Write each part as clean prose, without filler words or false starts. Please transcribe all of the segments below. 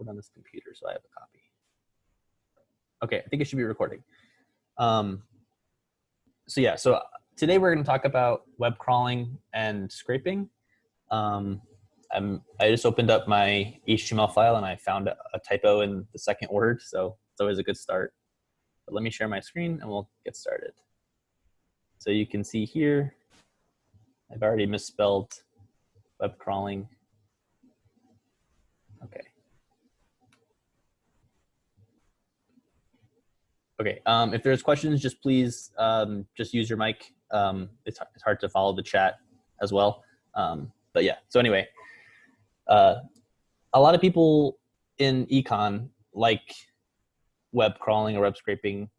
recorded on this computer, so I have a copy. Okay, I think it should be recording. So today we're going to talk about web crawling and scraping. I just opened up my HTML file and I found a typo in the second word, so it's always a good start. But let me share my screen and we'll get started. So you can see here, I've already misspelled web crawling. Okay. Okay, if there's questions, just please just use your mic. It's hard to follow the chat as well. But yeah, so anyway, a lot of people in econ like web crawling or web scraping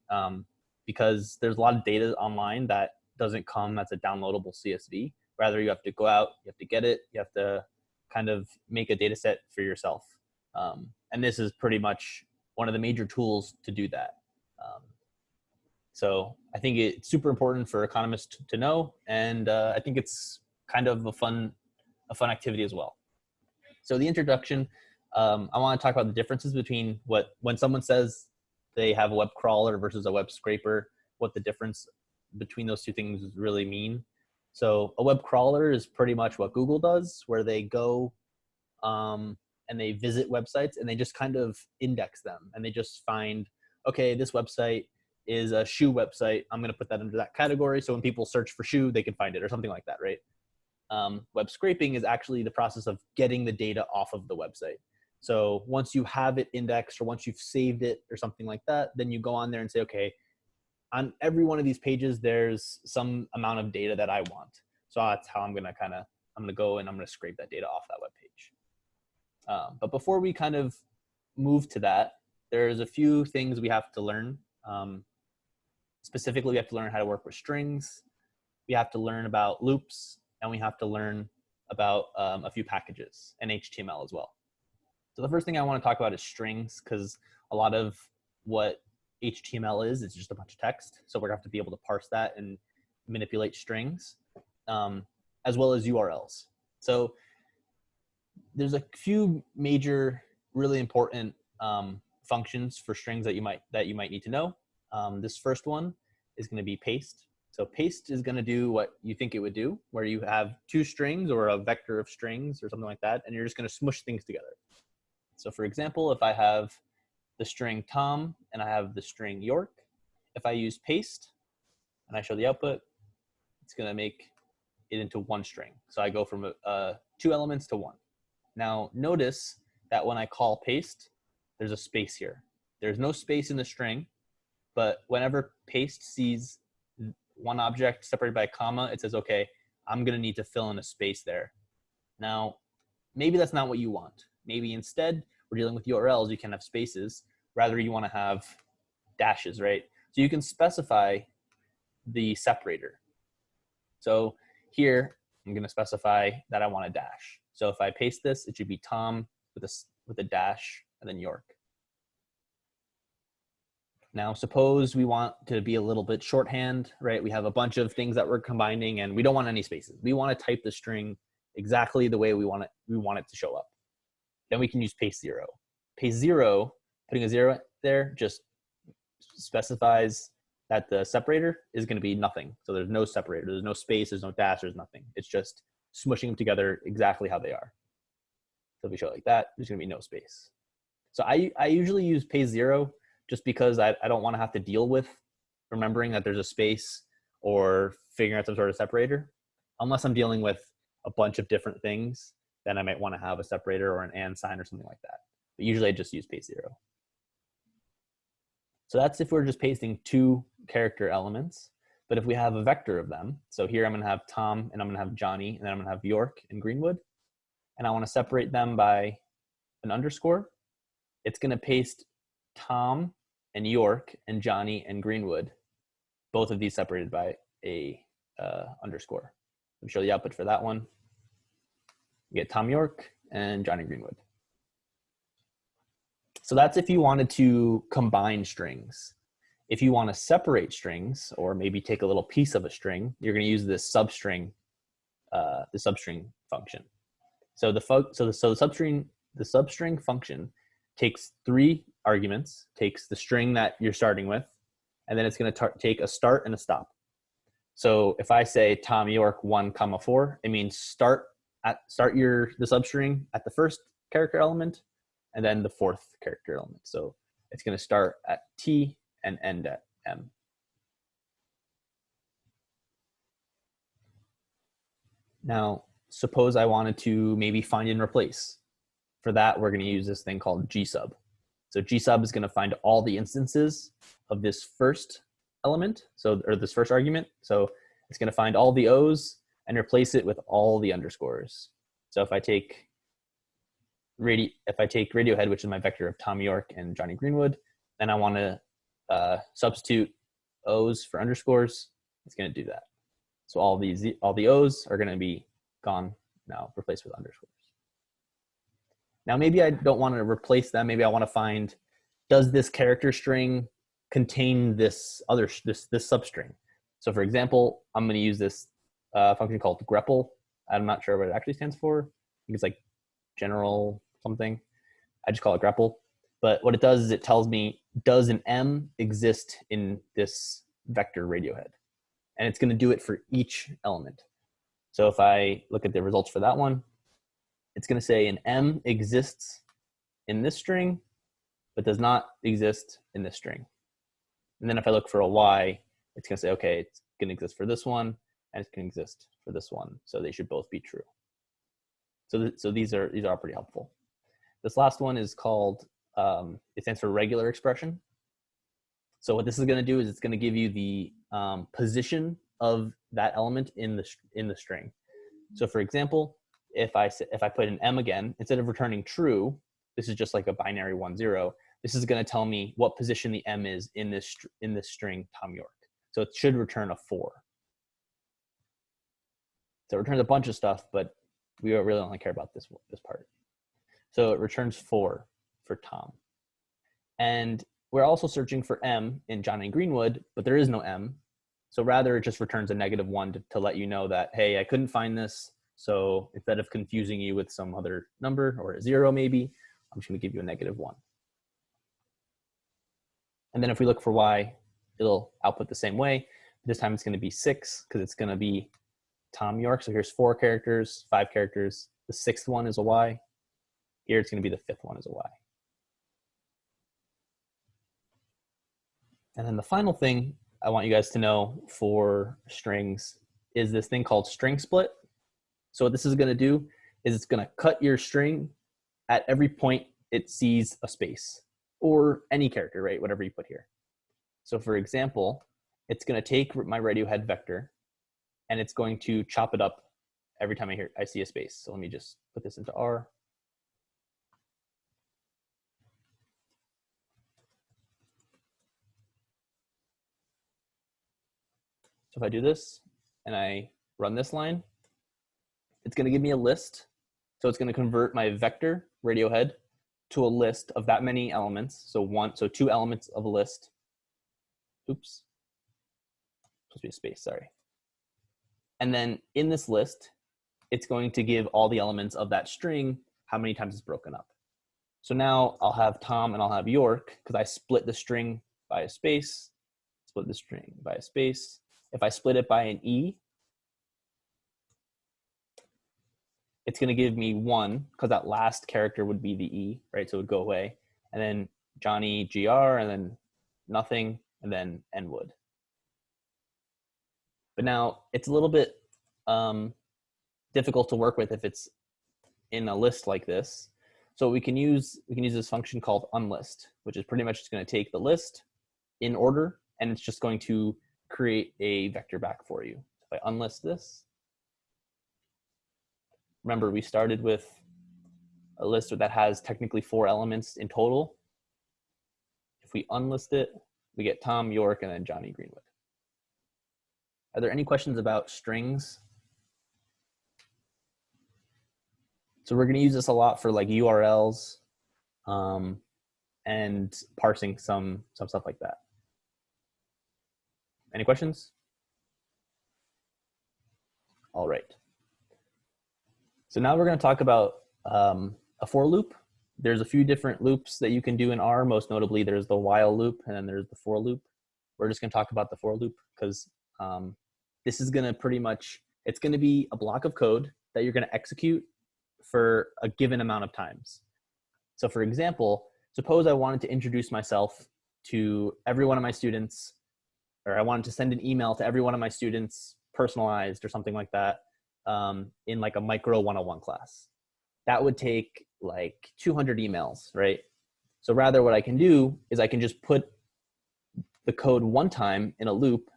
because there's a lot of data online that doesn't come as a downloadable CSV. Rather, you have to go out, you have to get it, you have to kind of make a data set for yourself. And this is pretty much one of the major tools to do that. So I think it's super important for economists to know, and I think it's kind of a fun activity as well. So the introduction, I want to talk about the differences between when someone says they have a web crawler versus a web scraper, what the difference between those two things really mean. So a web crawler is pretty much what Google does, where they go and they visit websites and they just kind of index them, and they just find, okay, this website is a shoe website. I'm going to put that under that category. So when people search for shoe, they can find it or something like that, right? Web scraping is actually the process of getting the data off of the website. So once you have it indexed or once you've saved it or something like that, then you go on there and say, okay, on every one of these pages, there's some amount of data that I want. So that's how I'm going to go and I'm going to scrape that data off that web page. But before we kind of move to that, there's a few things we have to learn. Specifically, we have to learn how to work with strings. We have to learn about loops, and we have to learn about a few packages and HTML as well. So the first thing I want to talk about is strings, because a lot of what HTML is just a bunch of text. So we're going to have to be able to parse that and manipulate strings, as well as URLs. So there's a few major, really important functions for strings that you might need to know. This first one is going to be paste. So paste is going to do what you think it would do, where you have two strings or a vector of strings or something like that, and you're just going to smush things together. So for example, if I have the string Tom and I have the string York, if I use paste and I show the output, it's going to make it into one string. So I go from 2 elements to 1. Now notice that when I call paste, there's a space here. There's no space in the string, but whenever paste sees one object separated by a comma, it says, okay, I'm going to need to fill in a space there. Now, maybe that's not what you want. Maybe instead, we're dealing with URLs, you can have spaces. Rather, you want to have dashes, right? So you can specify the separator. So here, I'm going to specify that I want a dash. So if I paste this, it should be Tom with a dash and then York. Now, suppose we want to be a little bit shorthand, right? We have a bunch of things that we're combining and we don't want any spaces. We want to type the string exactly the way we want it to show up. Then we can use paste 0. Paste 0, putting a 0 there just specifies that the separator is going to be nothing. So there's no separator, there's no space, there's no dash, there's nothing. It's just smushing them together exactly how they are. So if we show it like that, there's going to be no space. So I usually use paste 0 just because I don't want to have to deal with remembering that there's a space or figuring out some sort of separator. Unless I'm dealing with a bunch of different things, then I might want to have a separator or an and sign or something like that. But usually I just use paste 0. So that's if we're just pasting 2 character elements. But if we have a vector of them, so here I'm going to have Tom and I'm going to have Johnny and then I'm going to have York and Greenwood, and I want to separate them by an underscore, it's going to paste Tom and York and Johnny and Greenwood, both of these separated by a underscore. Let me show the output for that one. You get Tom York and Johnny Greenwood. So that's if you wanted to combine strings. If you want to separate strings, or maybe take a little piece of a string, you're going to use this substring function. So the substring function takes 3 arguments, takes the string that you're starting with, and then it's going to take a start and a stop. So if I say Tom York 1, 4, it means start the substring at the first character element and then the 4th character element. So it's going to start at T and end at M. Now, suppose I wanted to maybe find and replace. For that, we're going to use this thing called gsub. So gsub is going to find all the instances of this first element, or this first argument. So it's going to find all the O's and replace it with all the underscores. So if I take Radiohead, which is my vector of Tom York and Johnny Greenwood, then I want to substitute O's for underscores, it's going to do that. So all the O's are going to be gone now, replaced with underscores. Now maybe I don't want to replace them. Maybe I want to find, does this character string contain this substring? So for example, I'm going to use this function called Grepple. I'm not sure what it actually stands for. I think it's like general something. I just call it Grepple. But what it does is it tells me, does an M exist in this vector Radiohead? And it's going to do it for each element. So if I look at the results for that one, it's going to say an M exists in this string, but does not exist in this string. And then if I look for a Y, it's going to say, okay, it's going to exist for this one, and it's going to exist for this one. So they should both be true. So these are pretty helpful. This last one is called, it stands for regular expression. So what this is going to do is it's going to give you the position of that element in the string. So for example, if I put an M again, instead of returning true, this is just like a binary 1, 0. This is going to tell me what position the M is in this string Tom York. So it should return a 4. So it returns a bunch of stuff, but we really only care about this part. So it returns 4 for Tom. And we're also searching for M in Johnny Greenwood, but there is no M. So rather it just returns a -1 to let you know that, hey, I couldn't find this. So instead of confusing you with some other number or a 0 maybe, I'm just going to give you a -1. And then if we look for Y, it'll output the same way. This time it's going to be 6 because it's going to be Tom York. So here's 4 characters, 5 characters. The 6th one is a Y. Here it's going to be the 5th one is a Y. And then the final thing I want you guys to know for strings is this thing called string split. So what this is going to do is it's going to cut your string at every point it sees a space or any character, right? Whatever you put here. So for example, it's going to take my Radiohead vector and it's going to chop it up every time I see a space. So let me just put this into R. So if I do this and I run this line, it's going to give me a list. So it's going to convert my vector Radiohead to a list of that many elements. So 2 elements of a list. Oops. Supposed to be a space, sorry. And then in this list, it's going to give all the elements of that string, how many times it's broken up. So now I'll have Tom and I'll have York because I split the string by a space, split the string by a space. If I split it by an E, it's going to give me 1 because that last character would be the E, right? So it would go away. And then Johnny GR, and then nothing, and then N would. But now it's a little bit difficult to work with if it's in a list like this. So we can use this function called Unlist, which is pretty much just going to take the list in order, and it's just going to create a vector back for you. If I unlist this, remember we started with a list that has technically 4 elements in total. If we unlist it, we get Tom, York, and then Johnny Greenwood. Are there any questions about strings? So we're going to use this a lot for like URLs and parsing some stuff like that. Any questions? All right. So now we're going to talk about a for loop. There's a few different loops that you can do in R. Most notably, there's the while loop and then there's the for loop. We're just going to talk about the for loop because this is going to pretty much, it's going to be a block of code that you're going to execute for a given amount of times. So for example, suppose I wanted to introduce myself to every one of my students, or I wanted to send an email to every one of my students, personalized or something like that, in like a micro 101 class. That would take like 200 emails, right? So rather what I can do is I can just put the code one time in a loop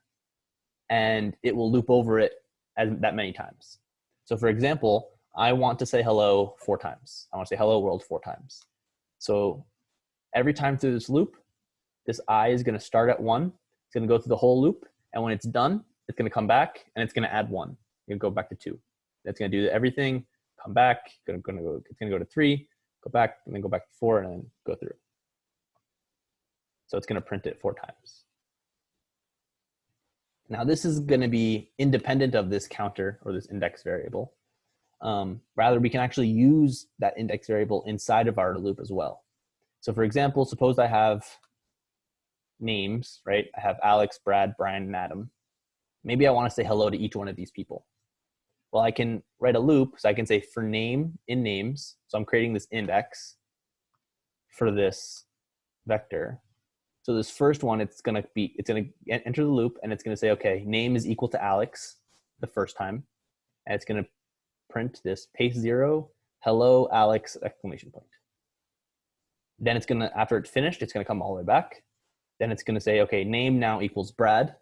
and it will loop over it that many times. So for example, I want to say hello 4 times. I want to say hello world 4 times. So every time through this loop, this I is going to start at 1. It's going to go through the whole loop. And when it's done, it's going to come back and it's going to add 1. It's going to go back to 2. It's going to do everything, come back, it's going to go to 3, go back, and then go back to 4, and then go through. So it's going to print it 4 times. Now this is going to be independent of this counter or this index variable. Rather, we can actually use that index variable inside of our loop as well. So for example, suppose I have names, right? I have Alex, Brad, Brian, and Adam. Maybe I want to say hello to each one of these people. Well, I can write a loop, so I can say for name in names. So I'm creating this index for this vector. So this first one, it's going to enter the loop and it's going to say, okay, name is equal to Alex the first time. And it's going to print this paste 0, hello, Alex, exclamation point. Then it's going to, after it's finished, it's going to come all the way back. Then it's going to say, okay, name now equals Brad.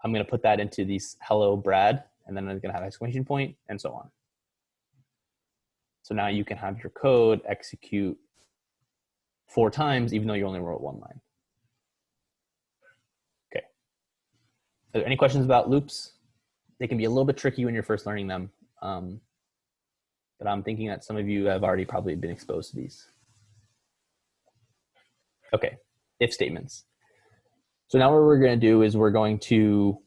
I'm going to put that into these hello, Brad, and then it's going to have exclamation point and so on. So now you can have your code execute 4 times, even though you only wrote 1 line. Okay. Are there any questions about loops? They can be a little bit tricky when you're first learning them. But I'm thinking that some of you have already probably been exposed to these. Okay, if statements. So now what we're going to do is we're going to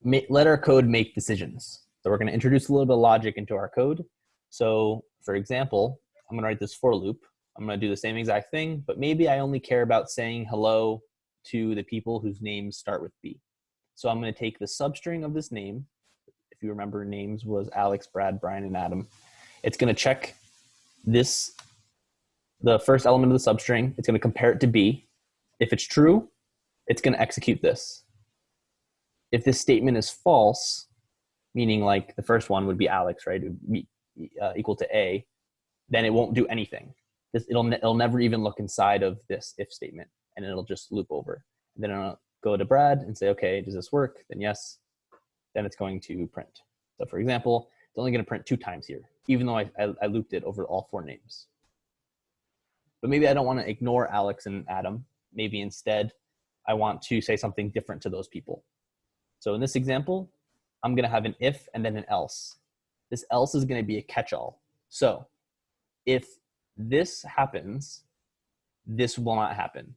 let our code make decisions. So we're going to introduce a little bit of logic into our code. So for example, I'm going to write this for loop. I'm going to do the same exact thing, but maybe I only care about saying hello to the people whose names start with B. So I'm going to take the substring of this name. If you remember, names was Alex, Brad, Brian, and Adam. It's going to check this, the first element of the substring. It's going to compare it to B. If it's true, it's going to execute this. If this statement is false, meaning like the first one would be Alex, right? It would be equal to A, then it won't do anything. It'll never even look inside of this if statement, and it'll just loop over. And then it'll go to Brad and say, okay, does this work? Then yes. Then it's going to print. So for example, it's only going to print 2 times here, even though I looped it over all 4 names. But maybe I don't want to ignore Alex and Adam. Maybe instead, I want to say something different to those people. So in this example, I'm going to have an if and then an else. This else is going to be a catch-all. So if this happens, this will not happen.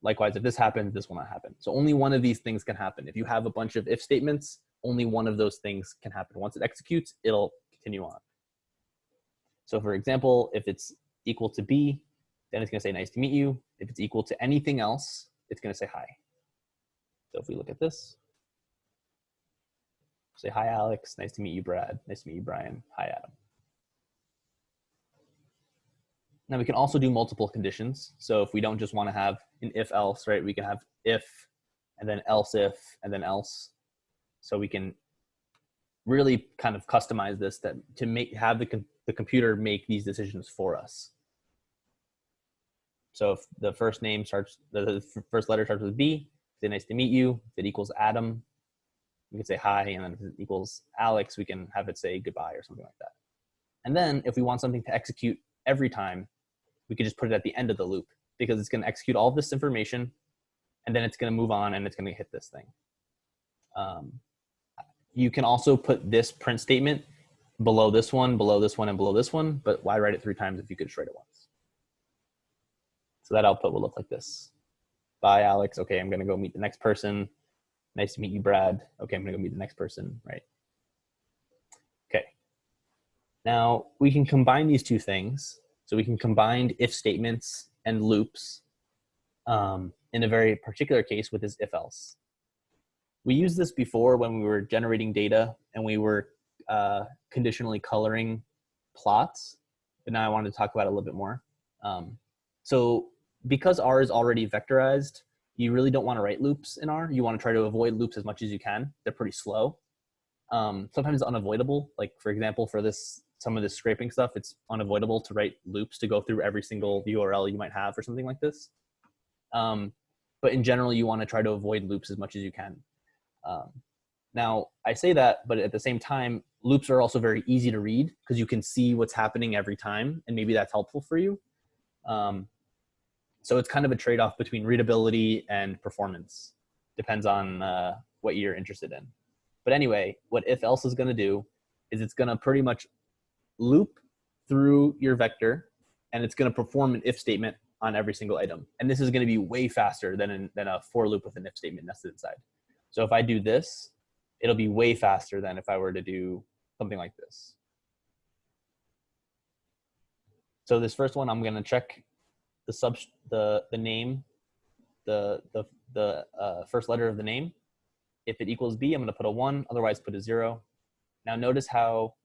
Likewise, if this happens, this will not happen. So only one of these things can happen. If you have a bunch of if statements, only one of those things can happen. Once it executes, it'll continue on. So for example, if it's equal to B, then it's going to say nice to meet you. If it's equal to anything else, it's going to say hi. So if we look at this, say hi Alex, nice to meet you Brad, nice to meet you Brian, hi Adam. Now we can also do multiple conditions. So if we don't just want to have an if else, right, we can have if and then else if and then else. So we can really kind of customize this to have the computer make these decisions for us. So if the first name starts, the first letter starts with B, say nice to meet you. If it equals Adam, we can say hi, and then if it equals Alex, we can have it say goodbye or something like that. And then if we want something to execute every time, we could just put it at the end of the loop because it's going to execute all of this information, and then it's going to move on and it's going to hit this thing. You can also put this print statement below this one, and below this one, but why write it 3 times if you could just write it once? So that output will look like this. Bye, Alex. Okay, I'm going to go meet the next person. Nice to meet you, Brad. Okay, I'm going to go meet the next person, right? Okay. Now, we can combine these 2 things So we can combine if statements and loops in a very particular case with this if else. We used this before when we were generating data and we were conditionally coloring plots, but now I wanted to talk about it a little bit more. So because R is already vectorized, you really don't want to write loops in R. You want to try to avoid loops as much as you can. They're pretty slow. Sometimes it's unavoidable. Like for example, for some of this scraping stuff, it's unavoidable to write loops to go through every single URL you might have or something like this. But in general, you want to try to avoid loops as much as you can. Now, I say that, but at the same time, loops are also very easy to read because you can see what's happening every time, and maybe that's helpful for you. So it's kind of a trade-off between readability and performance. Depends on what you're interested in. But anyway, what if else is going to do is it's going to pretty much loop through your vector, and it's going to perform an if statement on every single item. And this is going to be way faster than a for loop with an if statement nested inside. So if I do this, it'll be way faster than if I were to do something like this. So this first one, I'm going to check the name, the first letter of the name. If it equals B, I'm going to put a 1, otherwise put a 0. Now notice how,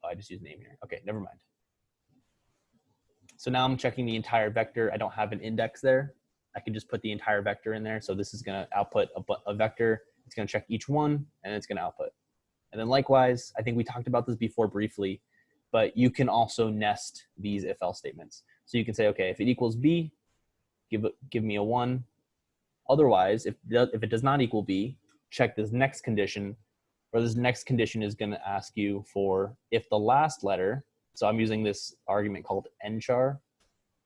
oh, I just used name here. Okay, never mind. So now I'm checking the entire vector. I don't have an index there. I can just put the entire vector in there. So this is going to output a vector. It's going to check each one, and it's going to output. And then likewise, I think we talked about this before briefly, but you can also nest these if-else statements. So you can say, okay, if it equals B, give me a 1. Otherwise, if it does not equal B, check this next condition, where this next condition is going to ask you for if the last letter, so I'm using this argument called nchar.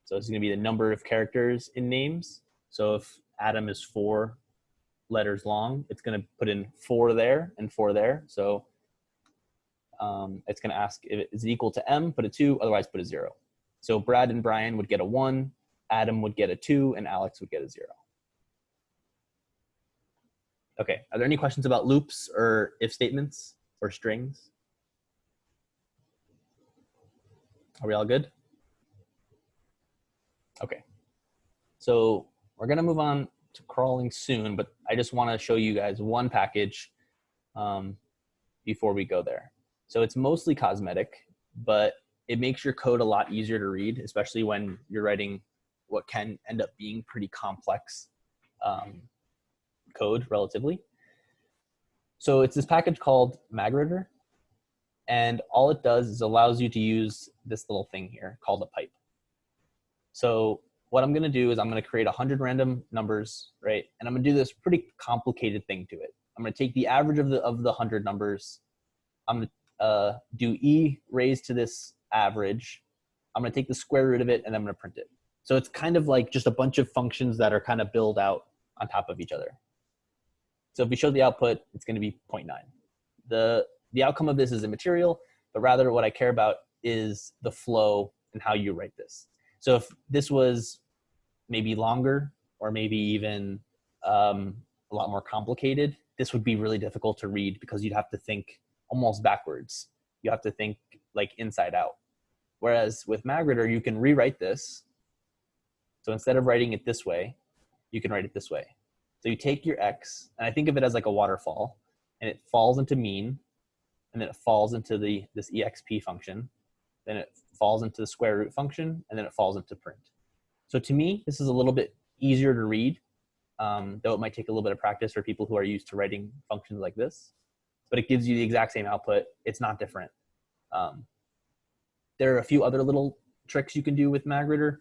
So it's going to be the number of characters in names. So if Adam is 4 letters long, it's going to put in 4 there and 4 there. So it's going to ask if it is equal to M, put a 2, otherwise put a 0. So Brad and Brian would get a 1, Adam would get a 2, and Alex would get a 0. Okay, are there any questions about loops or if statements or strings? Are we all good? Okay, so we're gonna move on to crawling soon, but I just wanna show you guys one package before we go there. So it's mostly cosmetic, but it makes your code a lot easier to read, especially when you're writing what can end up being pretty complex code relatively. So it's this package called magritter, and all it does is allows you to use this little thing here called a pipe. So what I'm gonna do is I'm gonna create 100 random numbers, right? And I'm gonna do this pretty complicated thing to it. I'm gonna take the average of the 100 numbers. I'm gonna do e raised to this average. I'm gonna take the square root of it, and I'm gonna print it. So it's kind of like just a bunch of functions that are kind of built out on top of each other. So if we show the output, it's going to be 0.9. The outcome of this is immaterial, but rather what I care about is the flow and how you write this. So if this was maybe longer or maybe even a lot more complicated, this would be really difficult to read because you'd have to think almost backwards. You have to think like inside out. Whereas with magritter, you can rewrite this. So instead of writing it this way, you can write it this way. So you take your x, and I think of it as like a waterfall, and it falls into mean, and then it falls into this exp function, then it falls into the square root function, and then it falls into print. So to me, this is a little bit easier to read, though it might take a little bit of practice for people who are used to writing functions like this, but it gives you the exact same output. It's not different. There are a few other little tricks you can do with magritter,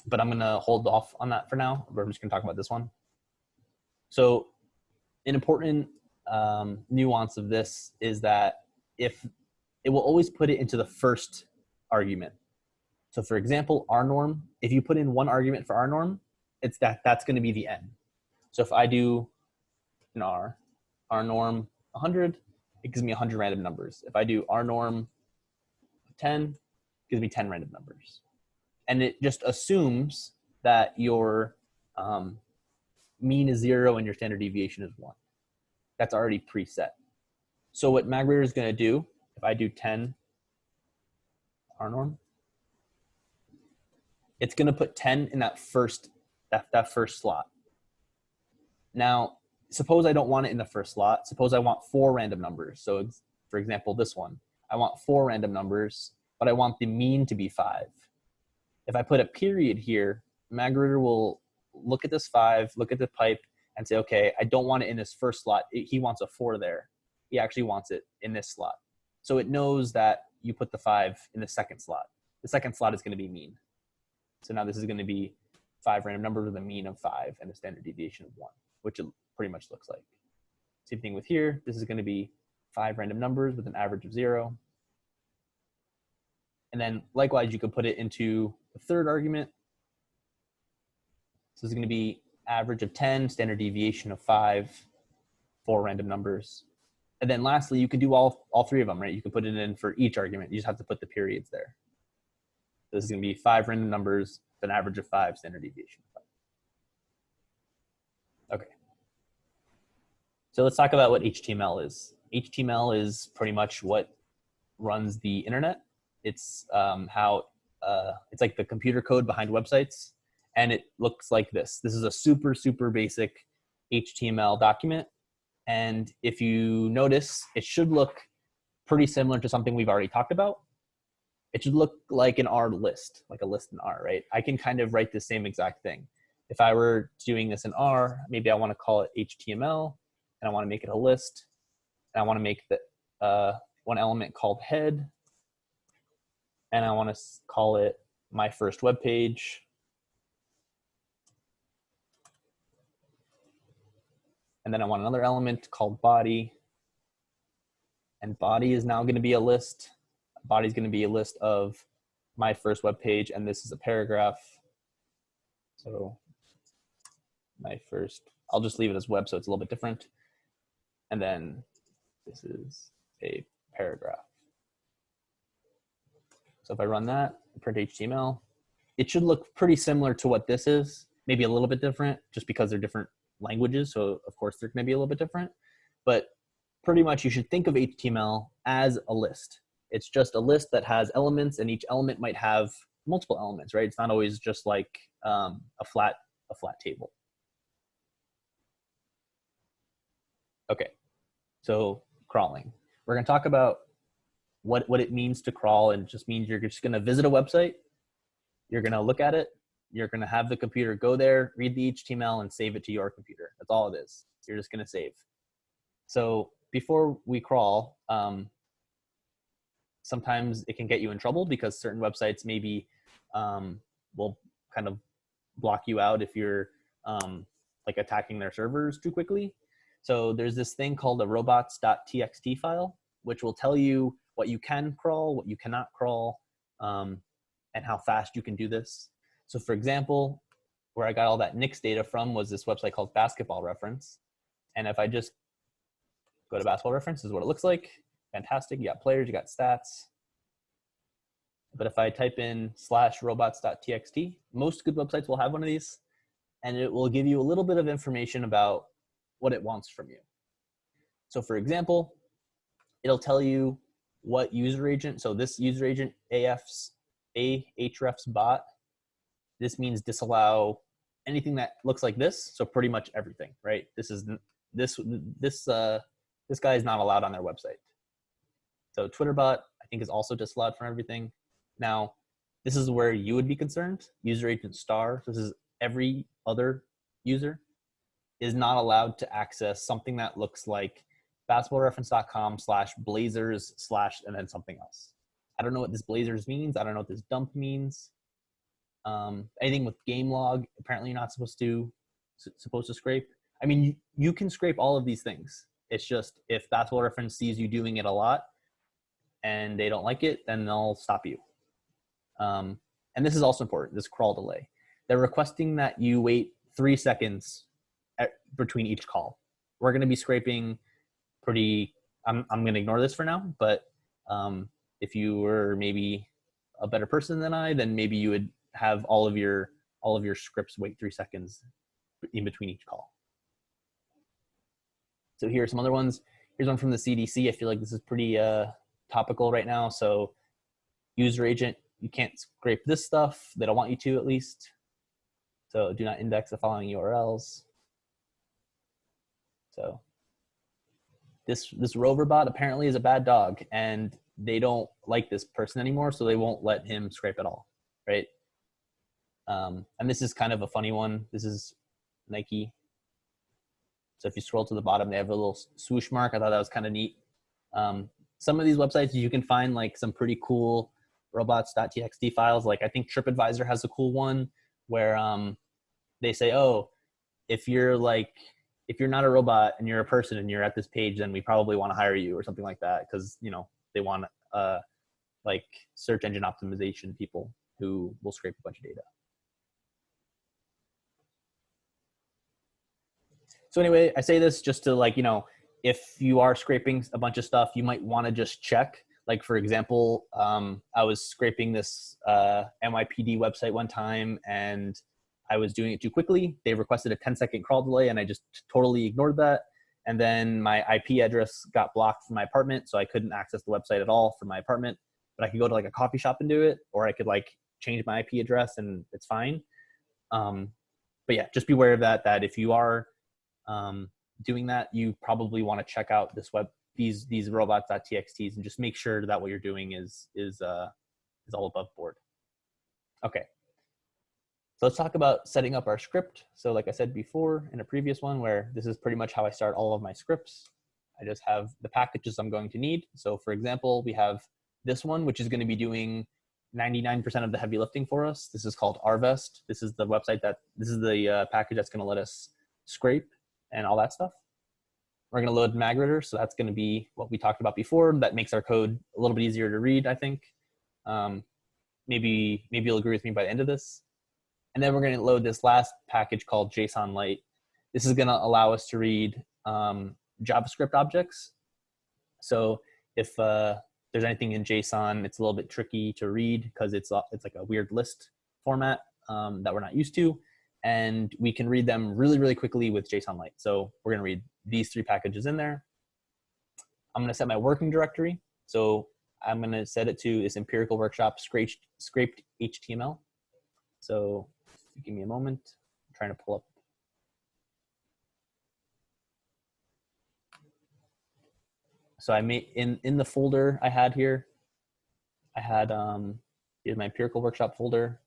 but I'm gonna hold off on that for now. We're just gonna talk about this one. So an important nuance of this is that if it will always put it into the first argument. So for example, rnorm, if you put in one argument for rnorm, it's that's gonna be the n. So if I do an rnorm 100, it gives me 100 random numbers. If I do rnorm 10, it gives me 10 random numbers. And it just assumes that your mean is 0 and your standard deviation is 1. That's already preset. So what magritter is going to do, if I do 10 R norm. It's going to put 10 in that first slot. Now, suppose I don't want it in the first slot. Suppose I want 4 random numbers. So for example, this one, I want 4 random numbers, but I want the mean to be 5. If I put a period here, Magruder will look at this 5, look at the pipe, and say, okay, I don't want it in this first slot. He wants a 4 there. He actually wants it in this slot. So it knows that you put the 5 in the second slot. The second slot is going to be mean. So now this is going to be 5 random numbers with a mean of 5 and a standard deviation of 1, which it pretty much looks like. Same thing with here. This is going to be 5 random numbers with an average of 0. And then likewise, you could put it into the third argument. So this is going to be average of 10, standard deviation of 5, 4 random numbers. And then lastly, you can do all 3 of them, right? You can put it in for each argument. You just have to put the periods there. So this is going to be 5 random numbers with an average of 5, standard deviation of 5. Okay. So let's talk about what HTML is. HTML is pretty much what runs the internet. It's it's like the computer code behind websites, and it looks like this. This is a super, super basic HTML document. And if you notice, it should look pretty similar to something we've already talked about. It should look like an R list, like a list in R, right? I can kind of write the same exact thing. If I were doing this in R, maybe I want to call it HTML, and I want to make it a list, and I want to make the one element called head, and I want to call it my first web page. And then I want another element called body. And body is now going to be a list. Body is going to be a list of my first web page, and this is a paragraph. So my first, I'll just leave it as web so it's a little bit different. And then this is a paragraph. So if I run that, print HTML, it should look pretty similar to what this is, maybe a little bit different just because they're different languages. So of course they're going to be a little bit different, but pretty much you should think of HTML as a list. It's just a list that has elements, and each element might have multiple elements, right? It's not always just like a flat table. Okay, so crawling. We're going to talk about what it means to crawl, and it just means you're just going to visit a website. You're going to look at it. You're going to have the computer go there, read the HTML, and save it to your computer. That's all it is. You're just going to save. So before we crawl, sometimes it can get you in trouble because certain websites maybe will kind of block you out if you're like attacking their servers too quickly. So there's this thing called a robots.txt file, which will tell you what you can crawl, what you cannot crawl, and how fast you can do this. So for example, where I got all that Knicks data from was this website called Basketball Reference. And if I just go to Basketball Reference, this is what it looks like. Fantastic, you got players, you got stats. But if I type in /robots.txt, most good websites will have one of these, and it will give you a little bit of information about what it wants from you. So for example, it'll tell you what user agent, so this user agent Ahrefs bot, this means disallow anything that looks like this, so pretty much everything, right? This guy is not allowed on their website. So Twitterbot, I think, is also disallowed from everything. Now, this is where you would be concerned. User agent star, so this is every other user, is not allowed to access something that looks like basketballreference.com/blazers/ and then something else. I don't know what this blazers means. I don't know what this dump means. Anything with game log, apparently you're not supposed to scrape. I mean, you can scrape all of these things. It's just if Basketball Reference sees you doing it a lot and they don't like it, then they'll stop you. And this is also important, this crawl delay. They're requesting that you wait 3 seconds between each call. We're going to be scraping pretty, I'm going to ignore this for now, but if you were maybe a better person than I, then maybe you would have all of your scripts wait 3 seconds in between each call. So here are some other ones. Here's one from the CDC. I feel like this is pretty topical right now. So User agent, you can't scrape this stuff. They don't want you to, at least. So do not index the following URLs. So this rover bot apparently is a bad dog, and they don't like this person anymore, so they won't let him scrape at all, right? And this is kind of a funny one. This is Nike. So if you scroll to the bottom, they have a little swoosh mark. I thought that was kind of neat. Some of these websites, you can find like some pretty cool robots.txt files. Like I think TripAdvisor has a cool one where they say, oh, if you're not a robot and you're a person and you're at this page, then we probably want to hire you or something like that, because they want like search engine optimization people who will scrape a bunch of data. So anyway, I say this just to if you are scraping a bunch of stuff, you might want to just check. Like for example, I was scraping this NYPD website one time and I was doing it too quickly. They requested a 10-second crawl delay and I just totally ignored that. And then my IP address got blocked from my apartment, so I couldn't access the website at all from my apartment. But I could go to like a coffee shop and do it, or I could like change my IP address and it's fine. But yeah, just be aware of that if you are doing that, you probably want to check out these robots.txts and just make sure that what you're doing is all above board. Okay. So let's talk about setting up our script. So like I said before in a previous one, where this is pretty much how I start all of my scripts. I just have the packages I'm going to need. So for example, we have this one, which is going to be doing 99% of the heavy lifting for us. This is called rvest. This is the package that's going to let us scrape and all that stuff. We're going to load magritter. So that's going to be what we talked about before. That makes our code a little bit easier to read, I think. Maybe you'll agree with me by the end of this. And then we're going to load this last package called JSON Lite. This is going to allow us to read JavaScript objects. So if there's anything in JSON, it's a little bit tricky to read because it's like a weird list format that we're not used to. And we can read them really, really quickly with JSON Lite. So we're going to read these 3 packages in there. I'm going to set my working directory. So I'm going to set it to this empirical workshop scraped HTML. So give me a moment. I'm trying to pull up. So I made in the folder I had here, I had here's my empirical workshop folder.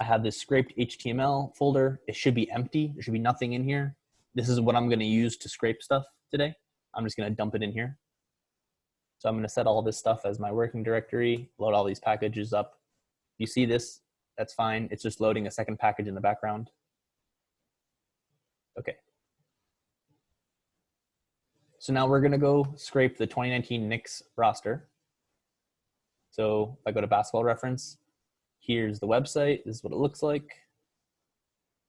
I have this scraped HTML folder. It should be empty. There should be nothing in here. This is what I'm going to use to scrape stuff today. I'm just going to dump it in here. So I'm going to set all this stuff as my working directory, load all these packages up. You see this? That's fine. It's just loading a second package in the background. Okay. So now we're going to go scrape the 2019 Knicks roster. So if I go to Basketball Reference, here's the website. This is what it looks like.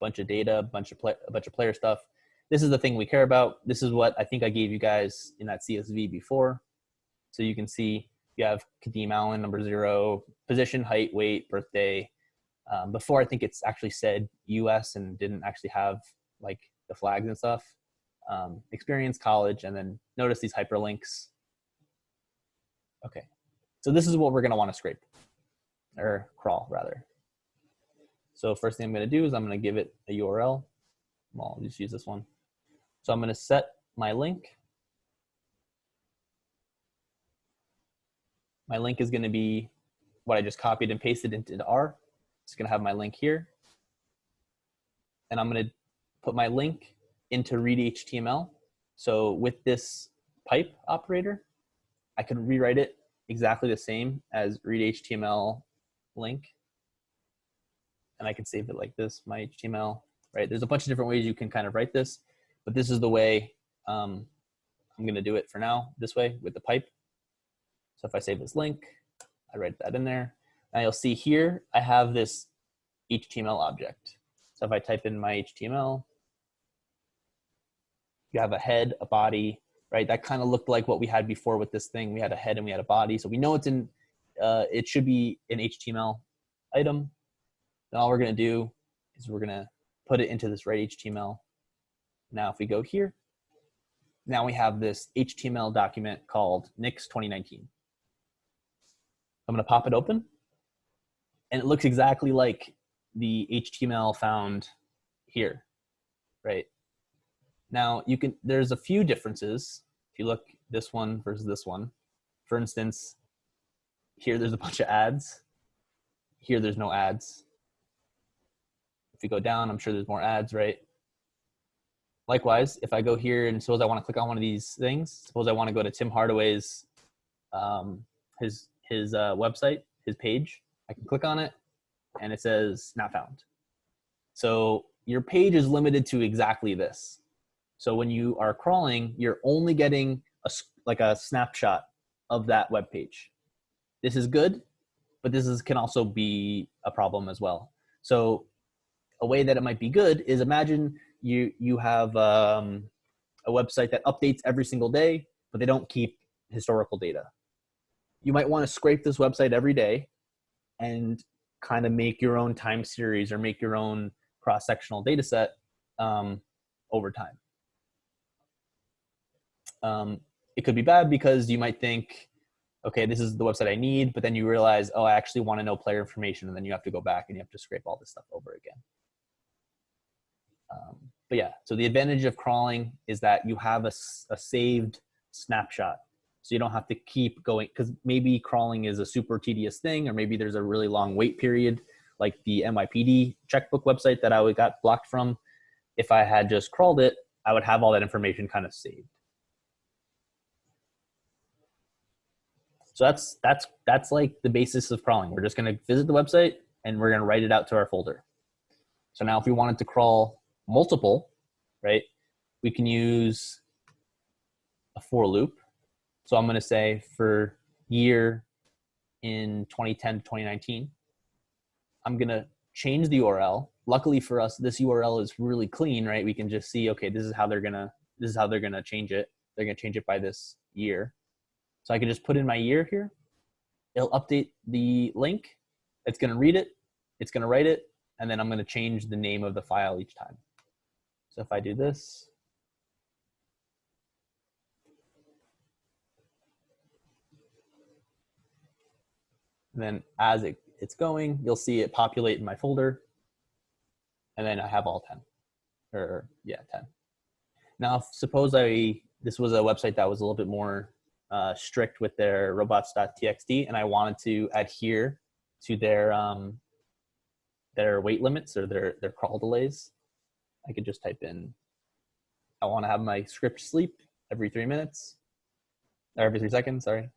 Bunch of data, a bunch of player stuff. This is the thing we care about. This is what I think I gave you guys in that CSV before. So you can see you have Kadeem Allen, number 0, position, height, weight, birthday. Before I think it's actually said US and didn't actually have like the flags and stuff. Experience, college, and then notice these hyperlinks. Okay, so this is what we're going to want to scrape, or crawl rather. So first thing I'm going to do is I'm going to give it a URL. Well, I'll just use this one. So I'm going to set my link. My link is going to be what I just copied and pasted into R. It's going to have my link here. And I'm going to put my link into read HTML. So with this pipe operator, I can rewrite it exactly the same as read HTML link. And I can save it like this, my HTML, right? There's a bunch of different ways you can kind of write this, but this is the way I'm going to do it for now, this way with the pipe. So if I save this link, I write that in there. Now you'll see here, I have this HTML object. So if I type in my HTML, you have a head, a body, right? That kind of looked like what we had before with this thing. We had a head and we had a body. So we know it's in, it should be an HTML item. And all we're going to do is we're going to put it into this right HTML. Now, if we go here, now we have this HTML document called Knicks 2019. I'm going to pop it open, and it looks exactly like the HTML found here, right? Now there's a few differences. If you look this one versus this one, for instance, here there's a bunch of ads. Here there's no ads. If you go down, I'm sure there's more ads, right? Likewise, if I go here and suppose I want to click on one of these things, suppose I want to go to Tim Hardaway's his website, his page, I can click on it and it says not found. So your page is limited to exactly this. So when you are crawling, you're only getting a snapshot of that web page. This is good, but can also be a problem as well. So a way that it might be good is imagine you have a website that updates every single day, but they don't keep historical data. You might want to scrape this website every day and kind of make your own time series or make your own cross-sectional data set over time. It could be bad because you might think, okay, this is the website I need, but then you realize, oh, I actually want to know player information, and then you have to go back and you have to scrape all this stuff over again. But yeah, so the advantage of crawling is that you have a saved snapshot. So you don't have to keep going, because maybe crawling is a super tedious thing, or maybe there's a really long wait period, like the NYPD checkbook website that I got blocked from. If I had just crawled it, I would have all that information kind of saved. So that's like the basis of crawling. We're just going to visit the website and we're going to write it out to our folder. So now if we wanted to crawl multiple, right, we can use a for loop. So I'm going to say for year in 2010 to 2019, I'm going to change the URL. Luckily for us, this URL is really clean, right? We can just see, okay, this is how they're going to change it. They're going to change it by this year. So I can just put in my year here. It'll update the link. It's going to read it. It's going to write it. And then I'm going to change the name of the file each time. So if I do this, and then as it's going, you'll see it populate in my folder. And then I have all 10. Or yeah, 10. Now, suppose this was a website that was a little bit more strict with their robots.txt, and I wanted to adhere to their wait limits or their crawl delays. I could just type in, I want to have my script sleep every 3 minutes, or every 3 seconds, sorry.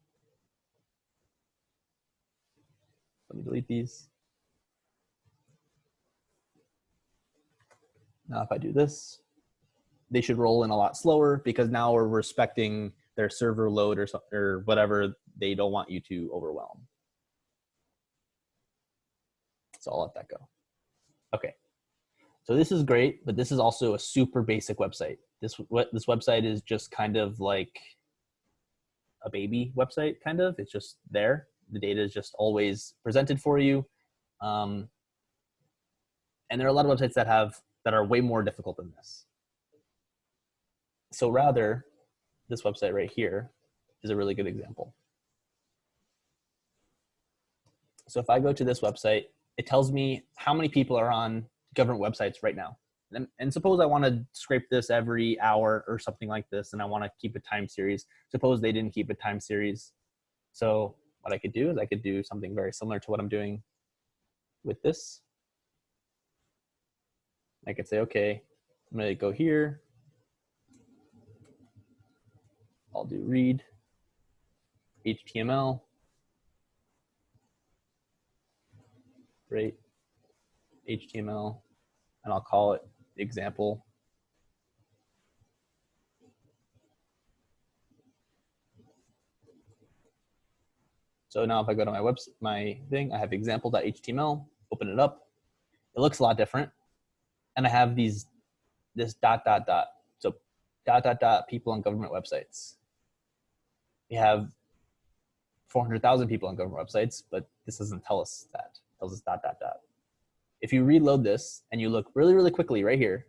Let me delete these. Now if I do this, they should roll in a lot slower because now we're respecting their server load or whatever they don't want you to overwhelm. So I'll let that go. Okay. So this is great, but this is also a super basic website. This website is just kind of like a baby website, kind of. It's just there. The data is just always presented for you. And there are a lot of websites that are way more difficult than this. So rather, this website right here is a really good example. So if I go to this website, it tells me how many people are on government websites right now. And suppose I want to scrape this every hour or something like this, and I want to keep a time series. Suppose they didn't keep a time series. So what I could do is I could do something very similar to what I'm doing with this. I could say, okay, I'm going to go here. I'll do read HTML, right, HTML, and I'll call it example. So now if I go to my website, my thing, I have example.html, open it up. It looks a lot different. And I have this ... So ... people on government websites. We have 400,000 people on government websites, but this doesn't tell us that. It tells us ... If you reload this and you look really, really quickly right here,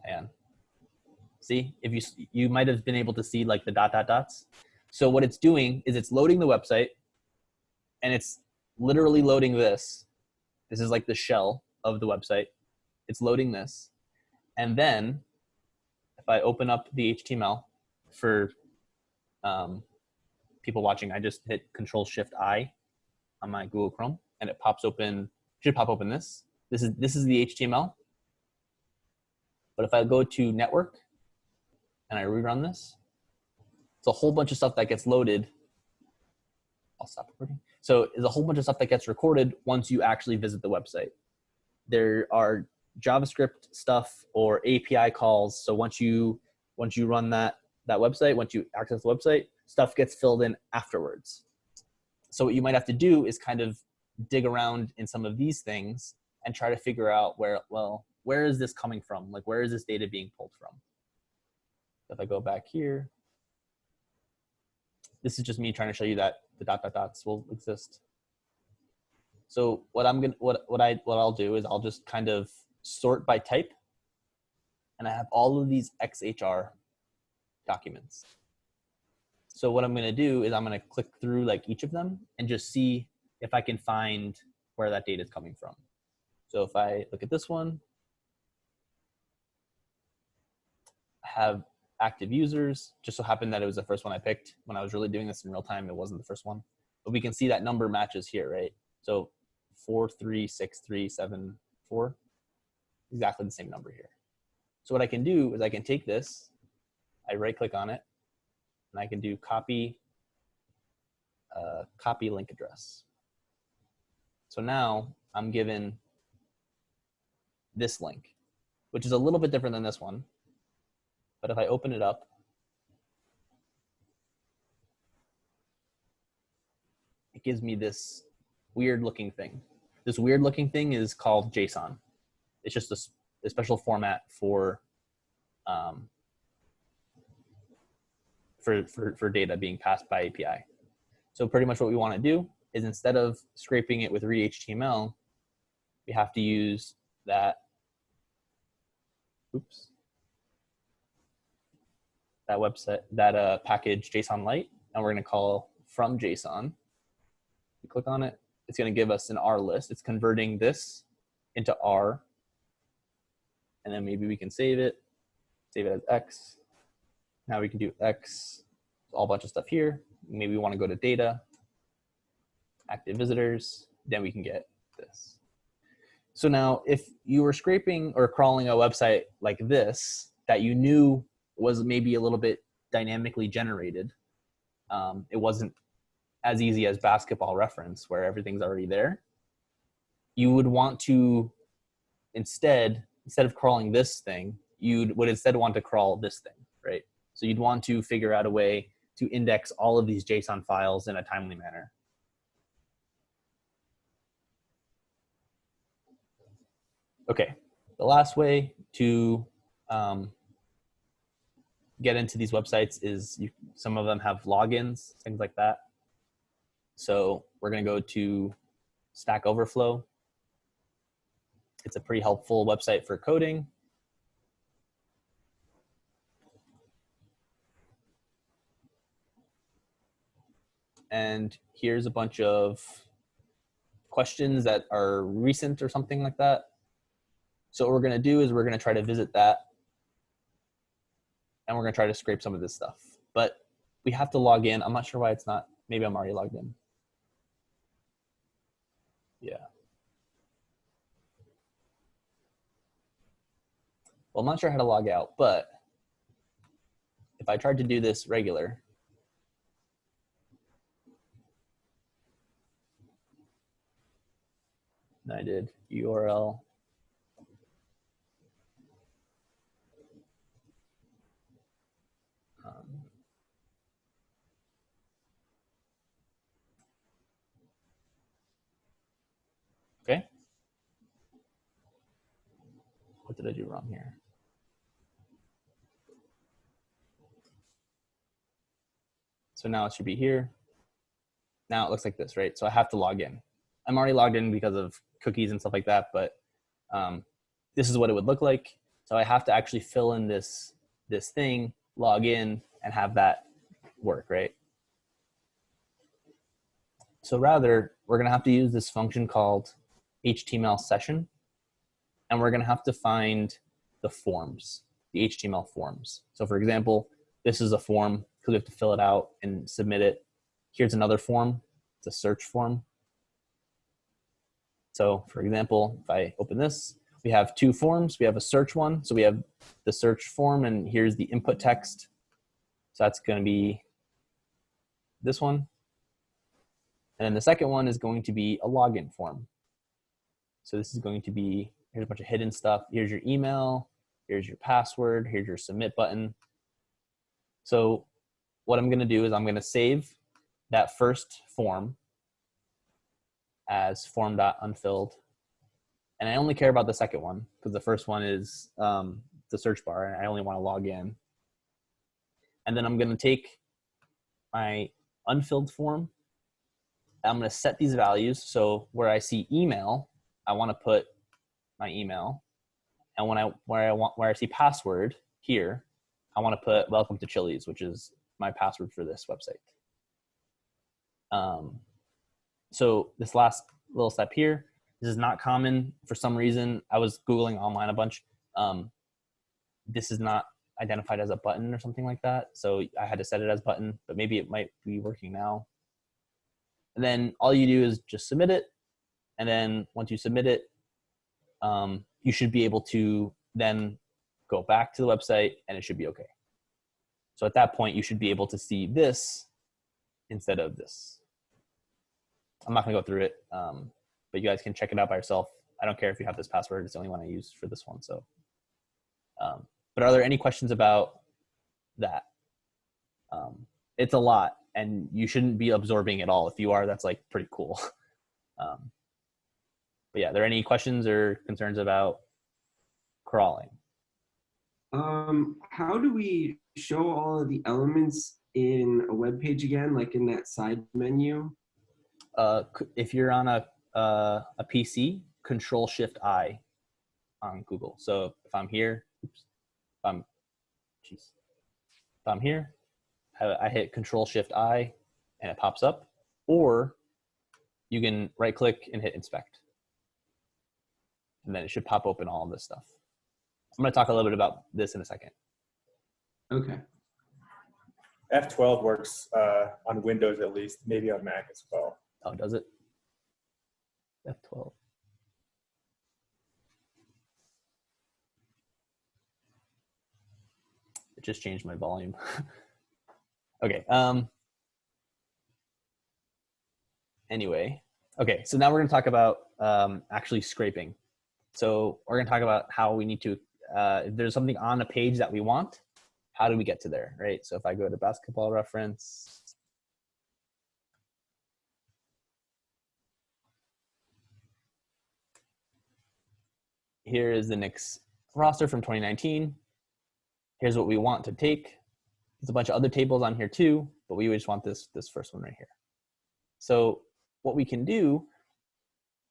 and see, if you might have been able to see like the ... dots. So what it's doing is it's loading the website, and it's literally loading this. This is like the shell of the website. It's loading this. And then if I open up the HTML for people watching, I just hit Control-Shift-I on my Google Chrome, and it pops open, should pop open this. This is the HTML. But if I go to network and I rerun this, it's a whole bunch of stuff that gets loaded. I'll stop recording. So there's a whole bunch of stuff that gets recorded once you actually visit the website. There are JavaScript stuff or API calls. So once you run that website, once you access the website, stuff gets filled in afterwards. So what you might have to do is kind of dig around in some of these things and try to figure out where is this coming from? Like, where is this data being pulled from? If I go back here, this is just me trying to show you that the dot dot dots will exist. So what I'll do is I'll just kind of sort by type, and I have all of these XHR documents. So what I'm going to do is I'm going to click through like each of them and just see if I can find where that data is coming from. So if I look at this one, I have active users. Just so happened that it was the first one I picked. When I was really doing this in real time, it wasn't the first one. But we can see that number matches here, right? So 43637 exactly the same number here. So what I can do is I can take this, I right click on it, and I can do copy link address. So now I'm given this link, which is a little bit different than this one. But if I open it up, it gives me this weird looking thing. This weird looking thing is called Json. It's just a special format for data being passed by API. So pretty much what we want to do is instead of scraping it with read HTML, we have to use that, that website, that package JSON Lite, and we're going to call from JSON. We click on it, it's going to give us an R list. It's converting this into R, and then maybe we can save it as X. Now we can do X, a whole bunch of stuff here. Maybe we want to go to data, active visitors, then we can get this. So now if you were scraping or crawling a website like this that you knew was maybe a little bit dynamically generated, it wasn't as easy as basketball reference where everything's already there. You would want to instead of crawling this thing, you would instead want to crawl this thing, right? So you'd want to figure out a way to index all of these JSON files in a timely manner. Okay, the last way to get into these websites is some of them have logins, things like that. So we're going to go to Stack Overflow. It's a pretty helpful website for coding. And here's a bunch of questions that are recent or something like that. So what we're going to do is we're going to try to visit that, and we're going to try to scrape some of this stuff. But we have to log in. I'm not sure why it's not. Maybe I'm already logged in. Yeah. Well, I'm not sure how to log out, but if I tried to do this regular, and I did URL, okay. What did I do wrong here? So now it should be here. Now it looks like this, right? So I have to log in. I'm already logged in because of cookies and stuff like that, but this is what it would look like. So I have to actually fill in this thing, log in, and have that work, right? So rather, we're going to have to use this function called HTML session, and we're going to have to find the forms, the HTML forms. So for example, this is a form because we have to fill it out and submit it. Here's another form. It's a search form. So for example, if I open this, we have two forms. We have a search one. So we have the search form, and here's the input text. So that's going to be this one. And then the second one is going to be a login form. So this is going to be, here's a bunch of hidden stuff. Here's your email. Here's your password. Here's your submit button. So what I'm going to do is I'm going to save that first form as form.unfilled. And I only care about the second one because the first one is the search bar, and I only want to log in. And then I'm going to take my unfilled form. I'm going to set these values. So where I see email, I want to put my email. And where I see password here, I want to put welcome to Chili's, which is my password for this website. So this last little step here, this is not common for some reason. I was Googling online a bunch. This is not identified as a button or something like that. So I had to set it as button, but maybe it might be working now. And then all you do is just submit it. And then once you submit it, you should be able to then go back to the website and it should be okay. So at that point, you should be able to see this instead of this. I'm not gonna go through it, but you guys can check it out by yourself. I don't care if you have this password. It's the only one I use for this one. So, but are there any questions about that? It's a lot, and you shouldn't be absorbing it all. If you are, that's like pretty cool. But yeah, are there any questions or concerns about crawling? How do we show all of the elements in a web page again, like in that side menu? If you're on a PC, Control-Shift-I on Google. So if I'm here, oops, if I'm here, I hit Control-Shift-I and it pops up, or you can right click and hit inspect. And then it should pop open all of this stuff. I'm going to talk a little bit about this in a second. Okay. F12 works on Windows at least, maybe on Mac as well. Oh, does it? F12. It just changed my volume. Okay. Anyway. Okay, so now we're going to talk about actually scraping. So we're going to talk about how we need to, if there's something on a page that we want, how do we get to there, right? So if I go to basketball reference, here is the Knicks roster from 2019. Here's what we want to take. There's a bunch of other tables on here too, but we just want this first one right here. So what we can do,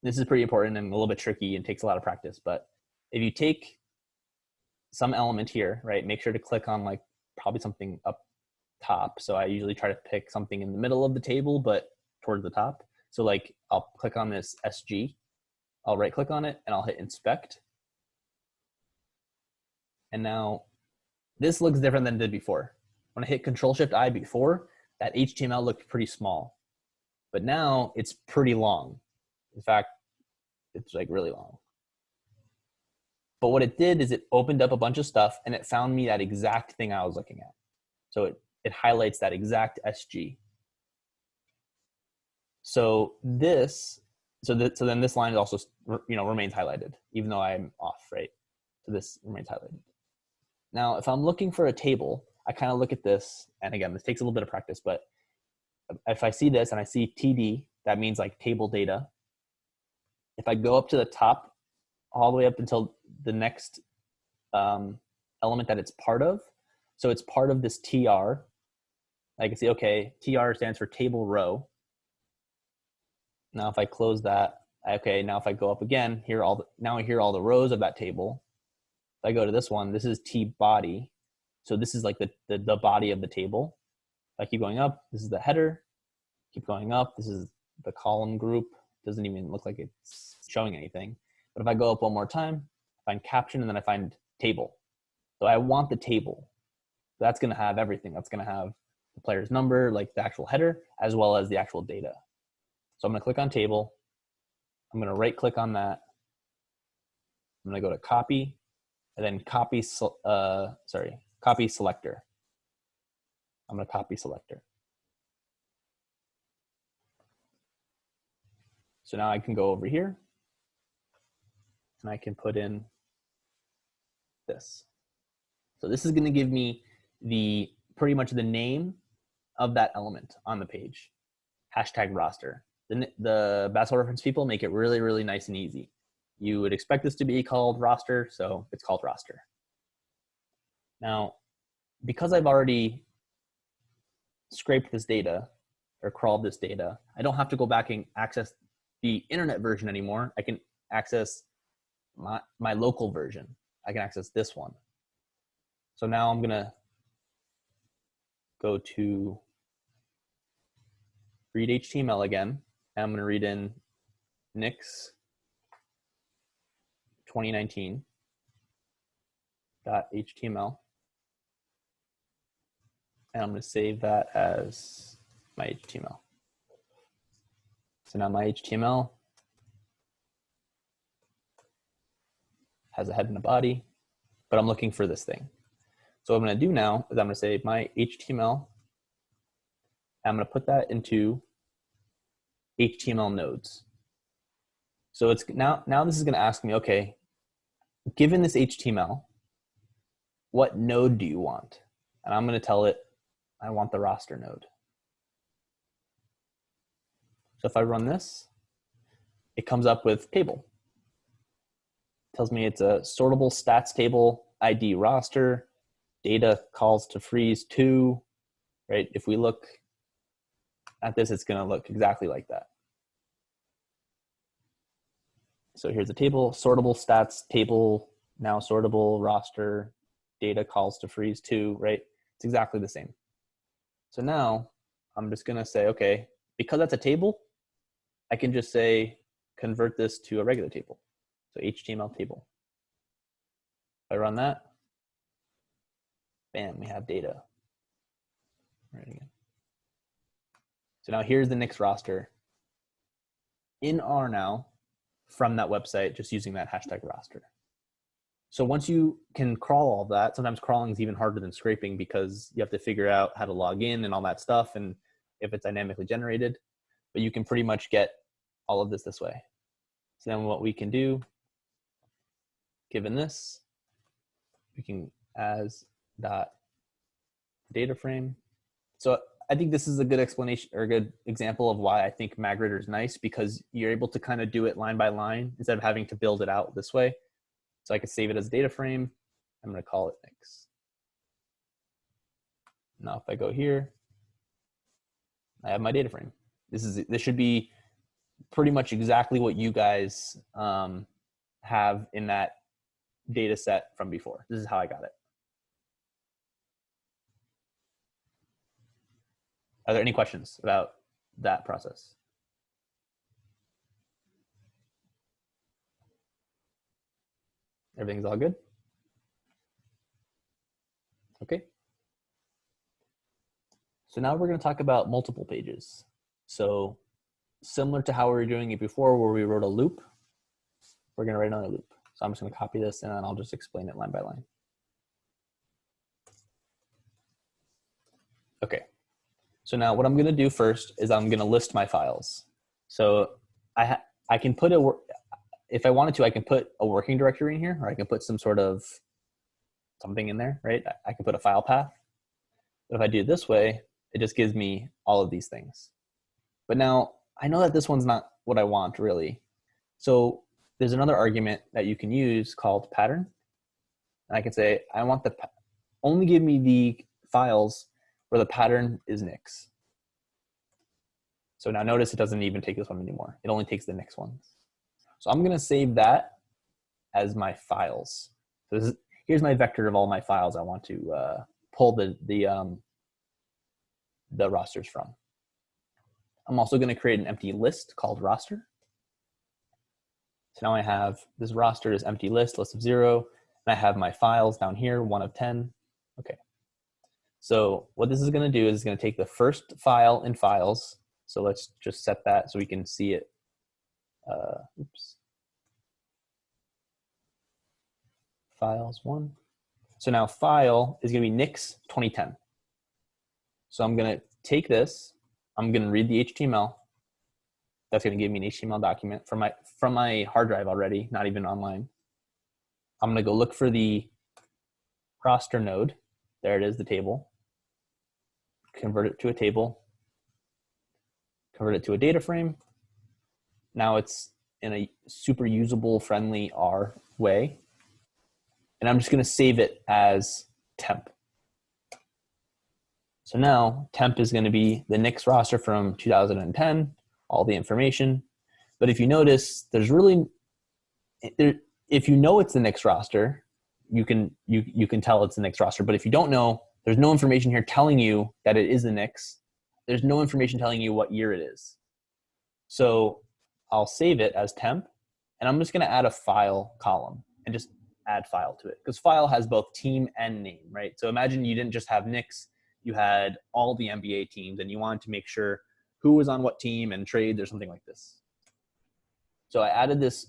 this is pretty important and a little bit tricky and takes a lot of practice, but if you take some element here, right, make sure to click on like probably something up top. So I usually try to pick something in the middle of the table, but towards the top. So like I'll click on this SG, I'll right click on it and I'll hit inspect. And now this looks different than it did before. When I hit Control-Shift-I before, that HTML looked pretty small, but now it's pretty long. In fact, it's like really long. But what it did is it opened up a bunch of stuff and it found me that exact thing I was looking at. So it highlights that exact SG. So then this line is also, remains highlighted, even though I'm off, right? So this remains highlighted. Now, if I'm looking for a table, I kind of look at this, and again, this takes a little bit of practice, but if I see this and I see TD, that means like table data. If I go up to the top, all the way up until the next element that it's part of, so it's part of this TR, I can see, okay, TR stands for table row. Now if I close that, okay, now if I go up again, now I hear all the rows of that table. If I go to this one, this is T body. So this is like the body of the table. If I keep going up, this is the header. Keep going up, this is the column group doesn't even look like it's showing anything. But if I go up one more time, I find caption, and then I find table. So I want the table. That's going to have everything. That's going to have the player's number, like the actual header, as well as the actual data. So I'm going to click on table. I'm going to right click on that. I'm going to go to copy, and then copy selector. I'm going to copy selector. So now I can go over here, and I can put in this. So this is going to give me the pretty much the name of that element on the page. Hashtag roster. The basketball reference people make it really, really nice and easy. You would expect this to be called roster, so it's called roster. Now, because I've already scraped this data or crawled this data, I don't have to go back and access the internet version anymore. I can access my local version. I can access this one. So now I'm gonna go to read HTML again, and I'm gonna read in Knicks 2019.html, and I'm gonna save that as my HTML. So now my HTML has a head and a body, but I'm looking for this thing. So what I'm going to do now is I'm going to say my HTML. I'm going to put that into HTML nodes. So it's now this is going to ask me, okay, given this HTML, what node do you want? And I'm going to tell it I want the roster node. So if I run this, it comes up with table. It tells me it's a sortable stats table, ID roster, data calls to freeze 2, right? If we look at this, it's going to look exactly like that. So here's a table, sortable stats table, now sortable roster, data calls to freeze 2, right? It's exactly the same. So now I'm just going to say, okay, because that's a table, I can just say convert this to a regular table. So HTML table. If I run that, bam, we have data. Right again. So now here's the Knicks roster in R now from that website, just using that hashtag roster. So once you can crawl all of that, sometimes crawling is even harder than scraping because you have to figure out how to log in and all that stuff, and if it's dynamically generated, but you can pretty much get all of this way. So then what we can do, given this, we can as dot data frame. So I think this is a good explanation or a good example of why I think Magritter is nice, because you're able to kind of do it line by line instead of having to build it out this way. So I could save it as a data frame. I'm going to call it Knicks. Now if I go here, I have my data frame. This should be pretty much exactly what you guys have in that data set from before. This is how I got it. Are there any questions about that process? Everything's all good? Okay. So now we're going to talk about multiple pages. So similar to how we were doing it before where we wrote a loop, we're going to write another loop. So I'm just going to copy this and then I'll just explain it line by line. Okay. So now what I'm going to do first is I'm going to list my files. So I can put if I wanted to, I can put a working directory in here, or I can put some sort of something in there, right? I can put a file path. But if I do it this way, it just gives me all of these things. But now I know that this one's not what I want really. So there's another argument that you can use called pattern. And I can say, I want only give me the files where the pattern is Knicks. So now notice it doesn't even take this one anymore. It only takes the Knicks ones. So I'm going to save that as my files. So here's my vector of all my files I want to pull the rosters from. I'm also going to create an empty list called roster. So now I have this roster is empty list of 0, and I have my files down here, 1 of 10. Okay. So what this is going to do is it's going to take the first file in files. So let's just set that so we can see it. Oops. Files 1. So now file is going to be Nix 2010. So I'm going to take this. I'm going to read the HTML. That's going to give me an HTML document from my hard drive already, not even online. I'm going to go look for the roster node. There it is, the table. Convert it to a table. Convert it to a data frame. Now it's in a super usable, friendly R way. And I'm just going to save it as temp. So now temp is going to be the Nix roster from 2010, all the information. But if you notice, there's really, if you know it's the Nix roster, you can tell it's the Nix roster. But if you don't know, there's no information here telling you that it is the Nix. There's no information telling you what year it is. So I'll save it as temp, and I'm just going to add a file column and just add file to it, because file has both team and name, right? So imagine you didn't just have Nix, you had all the NBA teams, and you wanted to make sure who was on what team and trades or something like this. So I added this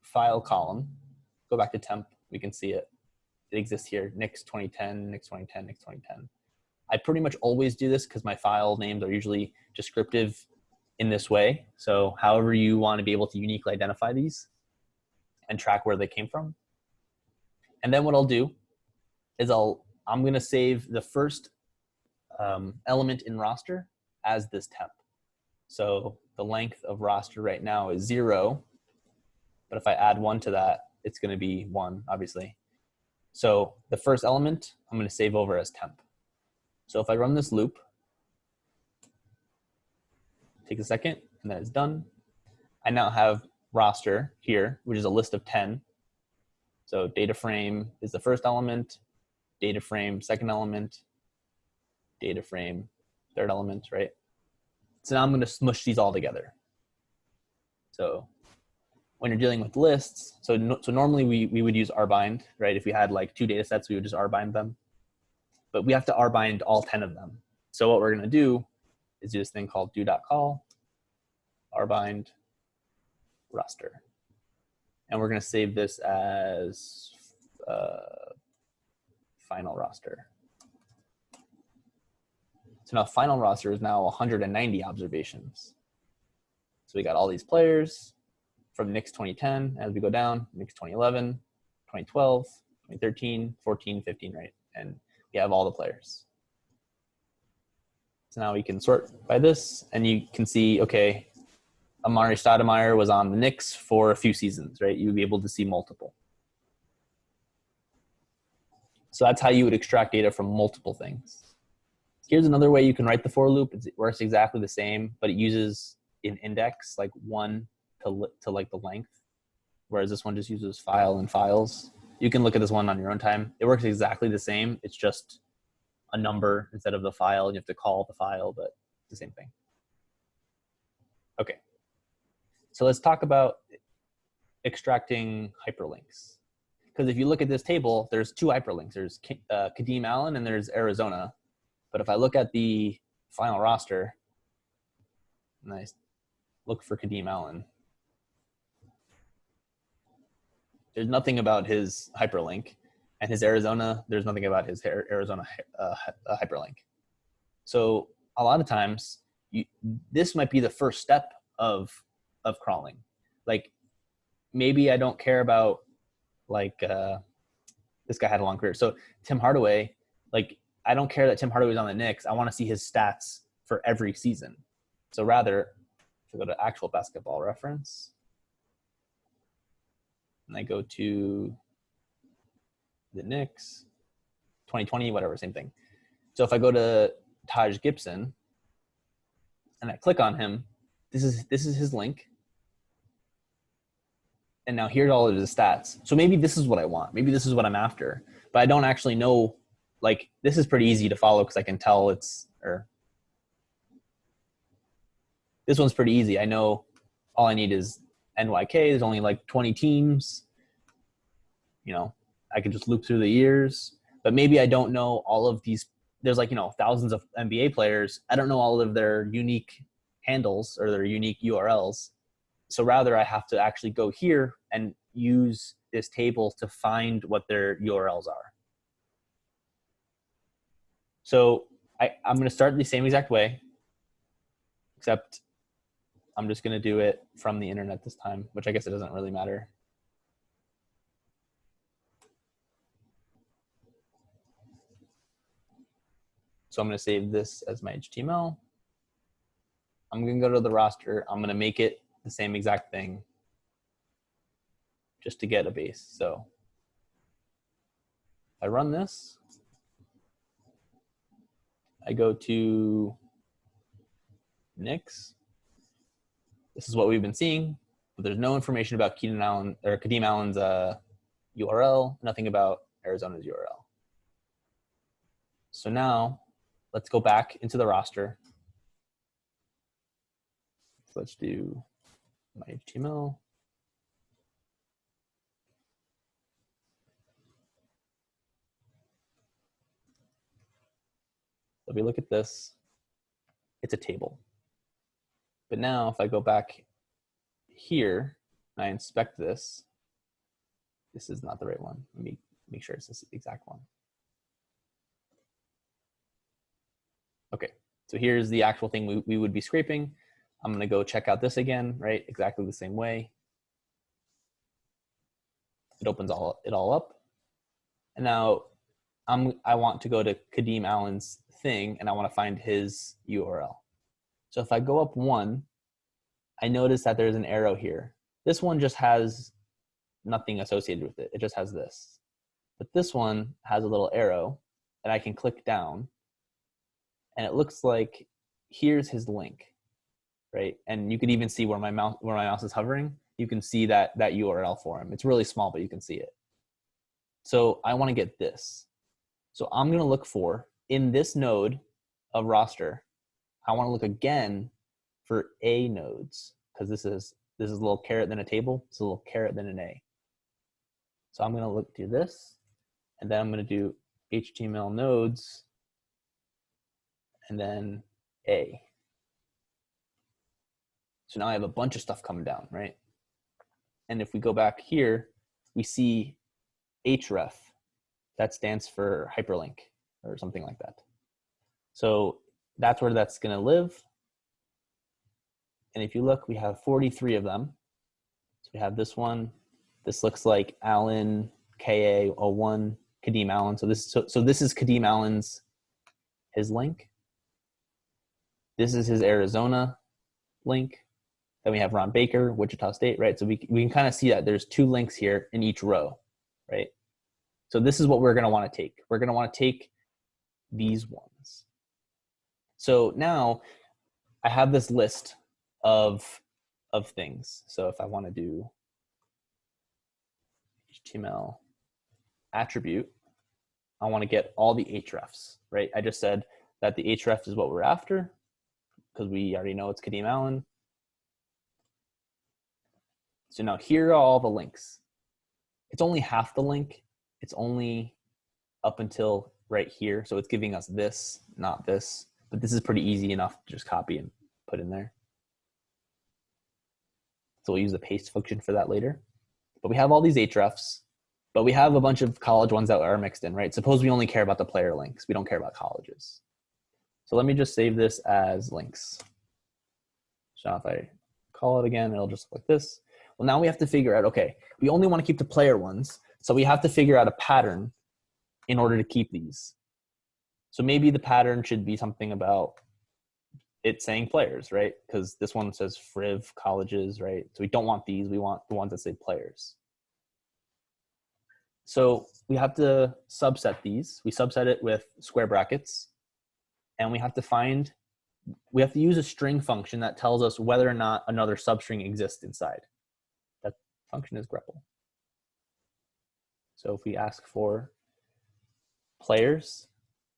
file column. Go back to temp, we can see it. It exists here, Nix 2010, Nix 2010, Nix 2010. I pretty much always do this because my file names are usually descriptive in this way. So however you want to be able to uniquely identify these and track where they came from. And then what I'll do is I'm going to save the first element in roster as this temp. So the length of roster right now is 0, but if I add 1 to that, it's going to be 1, obviously. So the first element I'm going to save over as temp. So if I run this loop, take a second, and then it's done. I now have roster here, which is a list of 10. So data frame is the first element, data frame second element, data frame third element, right? So now I'm going to smush these all together. So when you're dealing with lists, so normally we would use rbind, right? If we had like 2 data sets, we would just rbind them. But we have to rbind all 10 of them. So what we're going to do is do this thing called do.call rbind roster. And we're going to save this as final roster. So now final roster is now 190 observations. So we got all these players from Nix 2010 as we go down, Nix 2011, 2012, 2013, 14, 15, right? And we have all the players. So now we can sort by this, and you can see, okay, Amari Stoudemire was on the Knicks for a few seasons, right? You would be able to see multiple. So that's how you would extract data from multiple things. Here's another way you can write the for loop. It works exactly the same, but it uses an index, like 1 to like the length, whereas this one just uses file and files. You can look at this one on your own time. It works exactly the same. It's just a number instead of the file. You have to call the file, but it's the same thing. Okay. So let's talk about extracting hyperlinks. Because if you look at this table, there's 2 hyperlinks. There's Kadeem Allen and there's Arizona. But if I look at the final roster, and I look for Kadeem Allen, there's nothing about his hyperlink. And his Arizona, there's nothing about his Arizona hyperlink. So a lot of times, this might be the first step of crawling. Like, maybe I don't care about, like, this guy had a long career. So Tim Hardaway, like, I don't care that Tim Hardaway's on the Knicks. I want to see his stats for every season. So rather, if I go to actual basketball reference, and I go to the Knicks, 2020, whatever, same thing. So if I go to Taj Gibson and I click on him, this is his link. And now here's all of his stats. So maybe this is what I want. Maybe this is what I'm after. But I don't actually know, like, this is pretty easy to follow because I can tell it's, or This one's pretty easy. I know all I need is NYK. There's only like 20 teams. You know, I can just loop through the years. But maybe I don't know all of these. There's like, you know, thousands of NBA players. I don't know all of their unique handles or their unique URLs. So rather, I have to actually go here and use this table to find what their URLs are. So I'm going to start the same exact way, except I'm just going to do it from the internet this time, which I guess it doesn't really matter. So I'm going to save this as my HTML. I'm going to go to the roster. I'm going to make it the same exact thing just to get a base. So I run this. I go to Nix. This is what we've been seeing, but there's no information about Kadeem Allen's URL, nothing about Arizona's URL. So now let's go back into the roster. So let's do my HTML. So if we look at this, it's a table. But now if I go back here and I inspect this, this is not the right one. Let me make sure it's this exact one. Okay, so here's the actual thing we would be scraping. I'm gonna go check out this again, right? Exactly the same way. It opens it all up. And now I want to go to Kadeem Allen's thing and I want to find his URL. So if I go up one, I notice that there's an arrow here. This one just has nothing associated with it. It just has this. But this one has a little arrow and I can click down and it looks like here's his link, right? And you can even see where my mouse is hovering. You can see that URL for him. It's really small, but you can see it. So I want to get this. So I'm going to look for, in this node of roster, I want to look again for A nodes, because this is a little caret then a table. It's a little caret then an A. So I'm going to look through this, and then I'm going to do HTML nodes, and then A. So now I have a bunch of stuff coming down, right? And if we go back here, we see href. That stands for hyperlink or something like that. So that's where that's going to live. And if you look, we have 43 of them. So we have this one. This looks like Allen KA01 Kadeem Allen. So this is Kadeem Allen's his link. This is his Arizona link. Then we have Ron Baker, Wichita State, right? So we can kind of see that there's 2 links here in each row, right? So this is what we're going to want to take. We're going to want to take these ones. So now I have this list of things. So if I want to do HTML attribute, I want to get all the hrefs, right? I just said that the href is what we're after because we already know it's Kadeem Allen. So now here are all the links. It's only half the link. It's only up until right here. So it's giving us this, not this. But this is pretty easy enough to just copy and put in there. So we'll use the paste function for that later. But we have all these hrefs, but we have a bunch of college ones that are mixed in, right? Suppose we only care about the player links. We don't care about colleges. So let me just save this as links. So now if I call it again, it'll just look like this. Well, now we have to figure out, okay, we only want to keep the player ones. So we have to figure out a pattern in order to keep these. So maybe the pattern should be something about it saying players, right? Because this one says friv colleges, right? So we don't want these. We want the ones that say players. So we have to subset these. We subset it with square brackets. And we have to use a string function that tells us whether or not another substring exists inside. That function is Grepple. So if we ask for players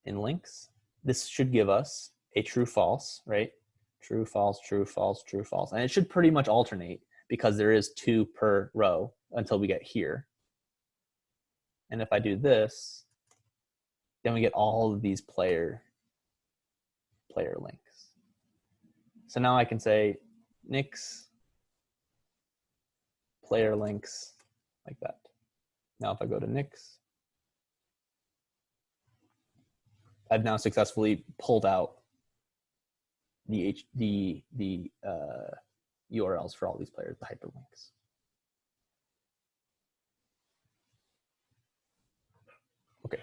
in links, this should give us a true false, right? true, false, true, false, true, false. And it should pretty much alternate because there is 2 per row until we get here. And if I do this, then we get all of these player links. So now I can say nix player links like that. Now if I go to nix, I've now successfully pulled out the URLs for all these players, the hyperlinks. Okay,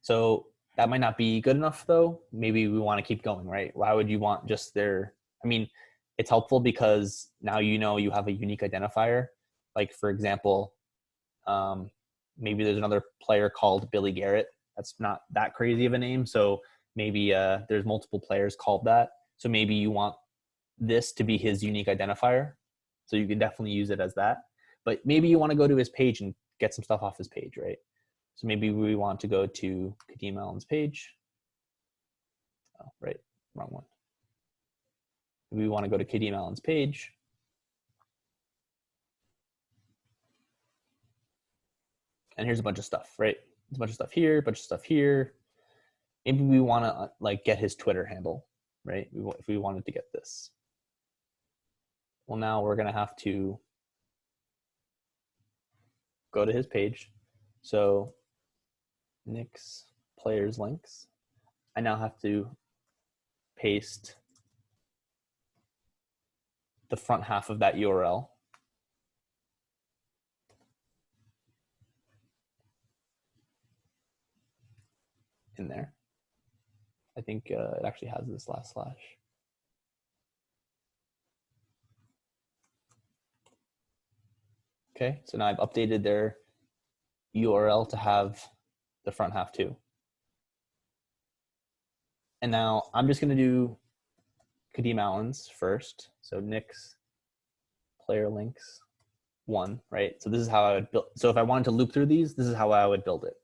so that might not be good enough though. Maybe we want to keep going, right? Why would you want just their, I mean, it's helpful because now you know you have a unique identifier. Like for example, maybe there's another player called Billy Garrett. That's not that crazy of a name. So maybe there's multiple players called that. So maybe you want this to be his unique identifier. So you can definitely use it as that. But maybe you want to go to his page and get some stuff off his page, right? So maybe we want to go to Kadeem Allen's page. Oh, right, wrong one. We want to go to Kadeem Allen's page. And here's a bunch of stuff, right? There's a bunch of stuff here, a bunch of stuff here. Maybe we want to like get his Twitter handle, right? If we wanted to get this. Well, now we're going to have to go to his page. So nix players links. I now have to paste the front half of that URL. In there. I think it actually has this last slash. Okay, so now I've updated their URL to have the front half too. And now I'm just going to do Kadeem Allen's first. So nix player links 1, right? So this is how I would build. So if I wanted to loop through these, this is how I would build it.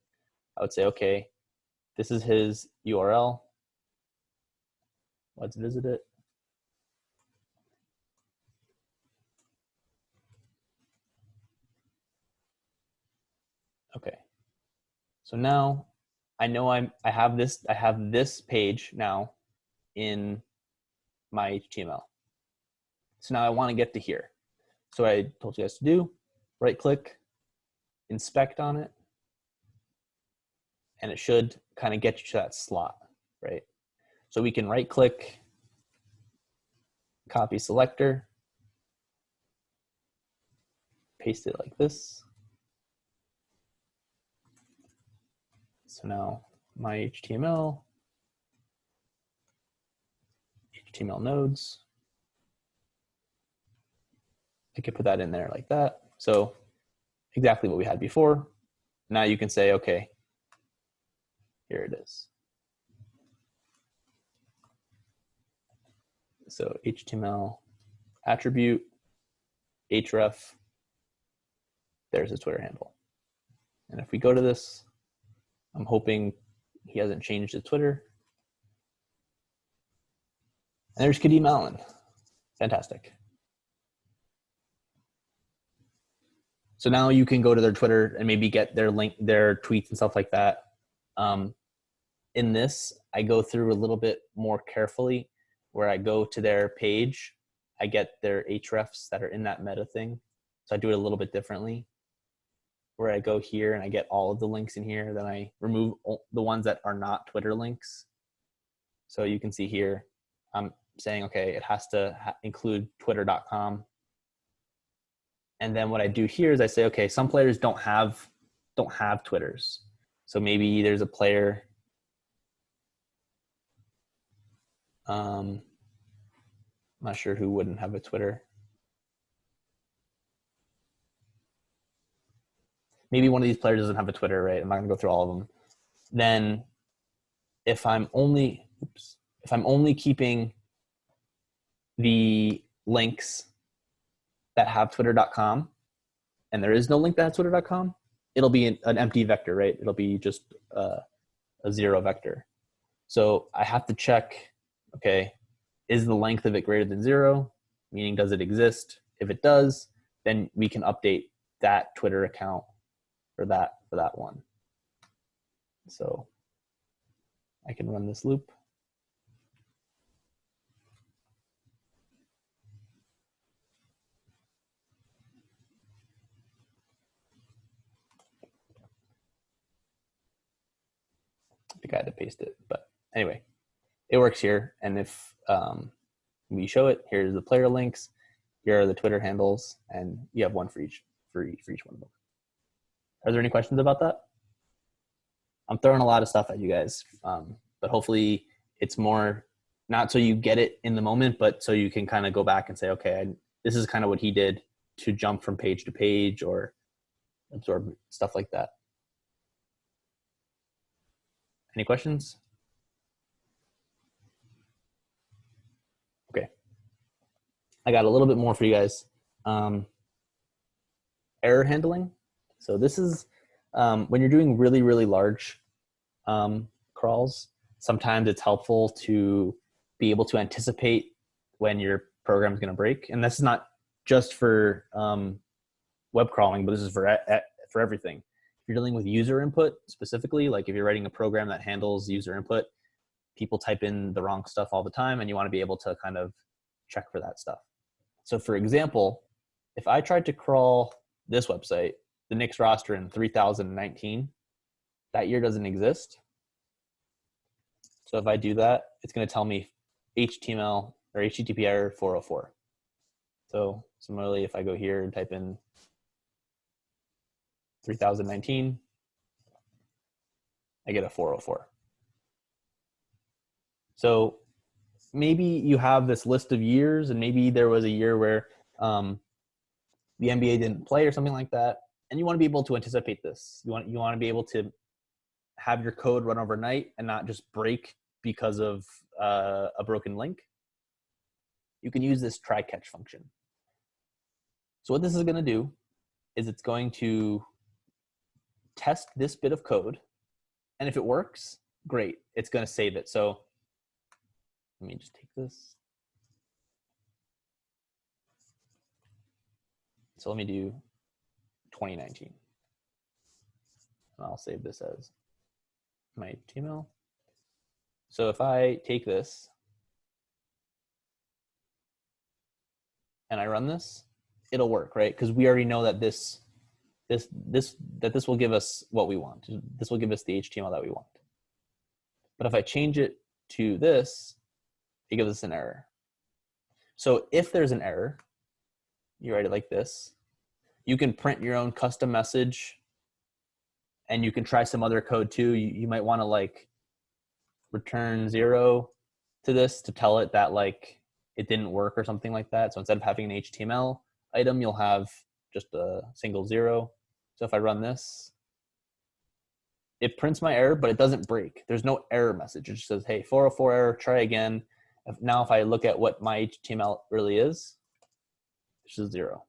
I would say, okay, this is his URL. Let's visit it. Okay. So now I know I have this page now in my HTML. So now I want to get to here. So what I told you guys to do, right click, inspect on it, and it should kind of get you to that slot, right? So we can right click, copy selector, paste it like this. So now my HTML nodes, I could put that in there like that. So exactly what we had before. Now you can say, okay, here it is. So HTML attribute, href, there's his Twitter handle. And if we go to this, I'm hoping he hasn't changed his Twitter. And there's Kadeem Allen. Fantastic. So now you can go to their Twitter and maybe get their link, their tweets and stuff like that. In this, I go through a little bit more carefully where I go to their page. I get their hrefs that are in that meta thing. So I do it a little bit differently, where I go here and I get all of the links in here. Then I remove the ones that are not Twitter links. So you can see here, I'm saying, okay, it has to include twitter.com. And then what I do here is I say, okay, some players don't have Twitters. So maybe there's a player, I'm not sure who wouldn't have a Twitter. Maybe one of these players doesn't have a Twitter, right? I'm not gonna go through all of them. Then if I'm only keeping the links that have twitter.com and there is no link that has twitter.com, it'll be an empty vector, right? It'll be just a 0 vector. So I have to check, okay, is the length of it greater than 0? Meaning, does it exist? If it does, then we can update that Twitter account for that one. So I can run this loop. I think I had to paste it, but anyway, it works here. And if we show it, here's the player links, here are the Twitter handles, and you have one for each one of them. Are there any questions about that? I'm throwing a lot of stuff at you guys, but hopefully it's more not so you get it in the moment, but so you can kind of go back and say, okay, this is kind of what he did to jump from page to page or absorb stuff like that. Any questions? Okay. I got a little bit more for you guys. Error handling. So this is when you're doing really, really large crawls, sometimes it's helpful to be able to anticipate when your program is going to break. And this is not just for web crawling, but this is for everything. If you're dealing with user input specifically, like if you're writing a program that handles user input, people type in the wrong stuff all the time, and you want to be able to kind of check for that stuff. So for example, if I tried to crawl this website, the Knicks roster in 3019, that year doesn't exist. So if I do that, it's going to tell me HTML or HTTP error 404. So similarly, if I go here and type in 3019, I get a 404. So maybe you have this list of years, and maybe there was a year where the NBA didn't play or something like that, and you want to be able to anticipate this. You want to be able to have your code run overnight and not just break because of a broken link. You can use this try catch function. So what this is going to do is it's going to test this bit of code, and if it works, great, it's going to save it. So let me just take this. So let me do 2019. And I'll save this as my HTML. So if I take this and I run this, it'll work, right? Because we already know that this will give us what we want. This will give us the HTML that we want. But if I change it to this, it gives us an error. So if there's an error, you write it like this. You can print your own custom message, and you can try some other code too. You might want to like return 0 to this to tell it that like it didn't work or something like that. So instead of having an HTML item, you'll have just a single 0. So if I run this, it prints my error, but it doesn't break. There's no error message. It just says, hey, 404 error, try again. Now if I look at what my HTML really is, it's just 0.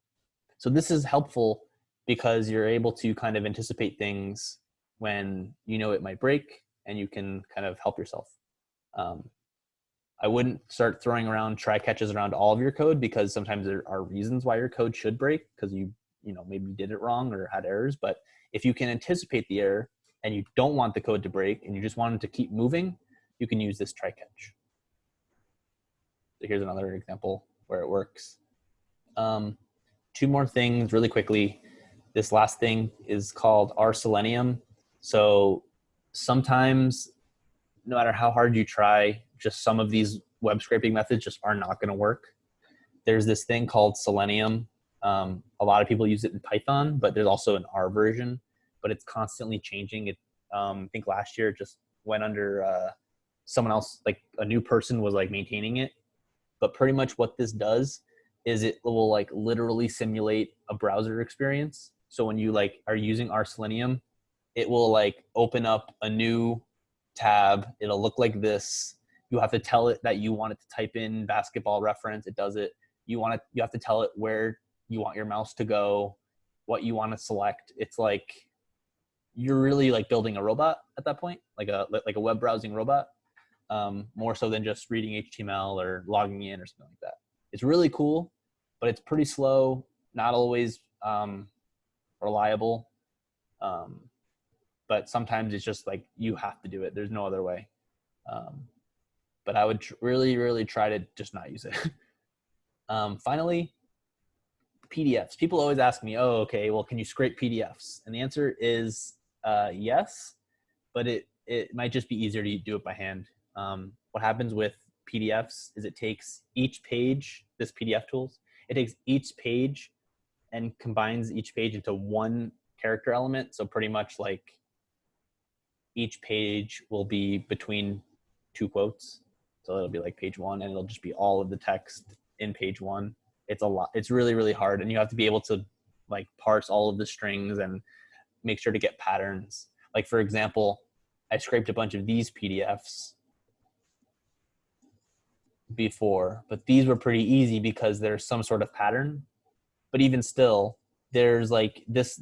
So this is helpful because you're able to kind of anticipate things when you know it might break, and you can kind of help yourself. I wouldn't start throwing around try catches around all of your code, because sometimes there are reasons why your code should break because you maybe did it wrong or had errors. But if you can anticipate the error and you don't want the code to break and you just want it to keep moving, you can use this try catch. So here's another example where it works. 2 more things really quickly. This last thing is called our Selenium. So sometimes, no matter how hard you try, just some of these web scraping methods just are not going to work. There's this thing called Selenium. A lot of people use it in Python, but there's also an R version, but it's constantly changing. I think last year it just went under someone else, like a new person was like maintaining it. But pretty much what this does is it will like literally simulate a browser experience. So when you like are using our Selenium, it will like open up a new tab. It'll look like this. You have to tell it that you want it to type in basketball reference. It does it. You have to tell it where you want your mouse to go, what you want to select. It's like you're really like building a robot at that point, like a web browsing robot. more so than just reading HTML or logging in or something like that. It's really cool, but it's pretty slow, not always reliable. But sometimes it's just like you have to do it. There's no other way. But I would really, really try to just not use it. Finally, PDFs. People always ask me, oh, okay, well, can you scrape PDFs? And the answer is yes, but it might just be easier to do it by hand. What happens with PDFs is it takes each page, this PDF tools, it takes each page and combines each page into one character element. So pretty much like each page will be between two quotes. So it'll be like page one, and it'll just be all of the text in page one. It's a lot. It's really, really hard. And you have to be able to like parse all of the strings and make sure to get patterns. Like for example, I scraped a bunch of these PDFs before, but these were pretty easy because there's some sort of pattern. But even still, there's like this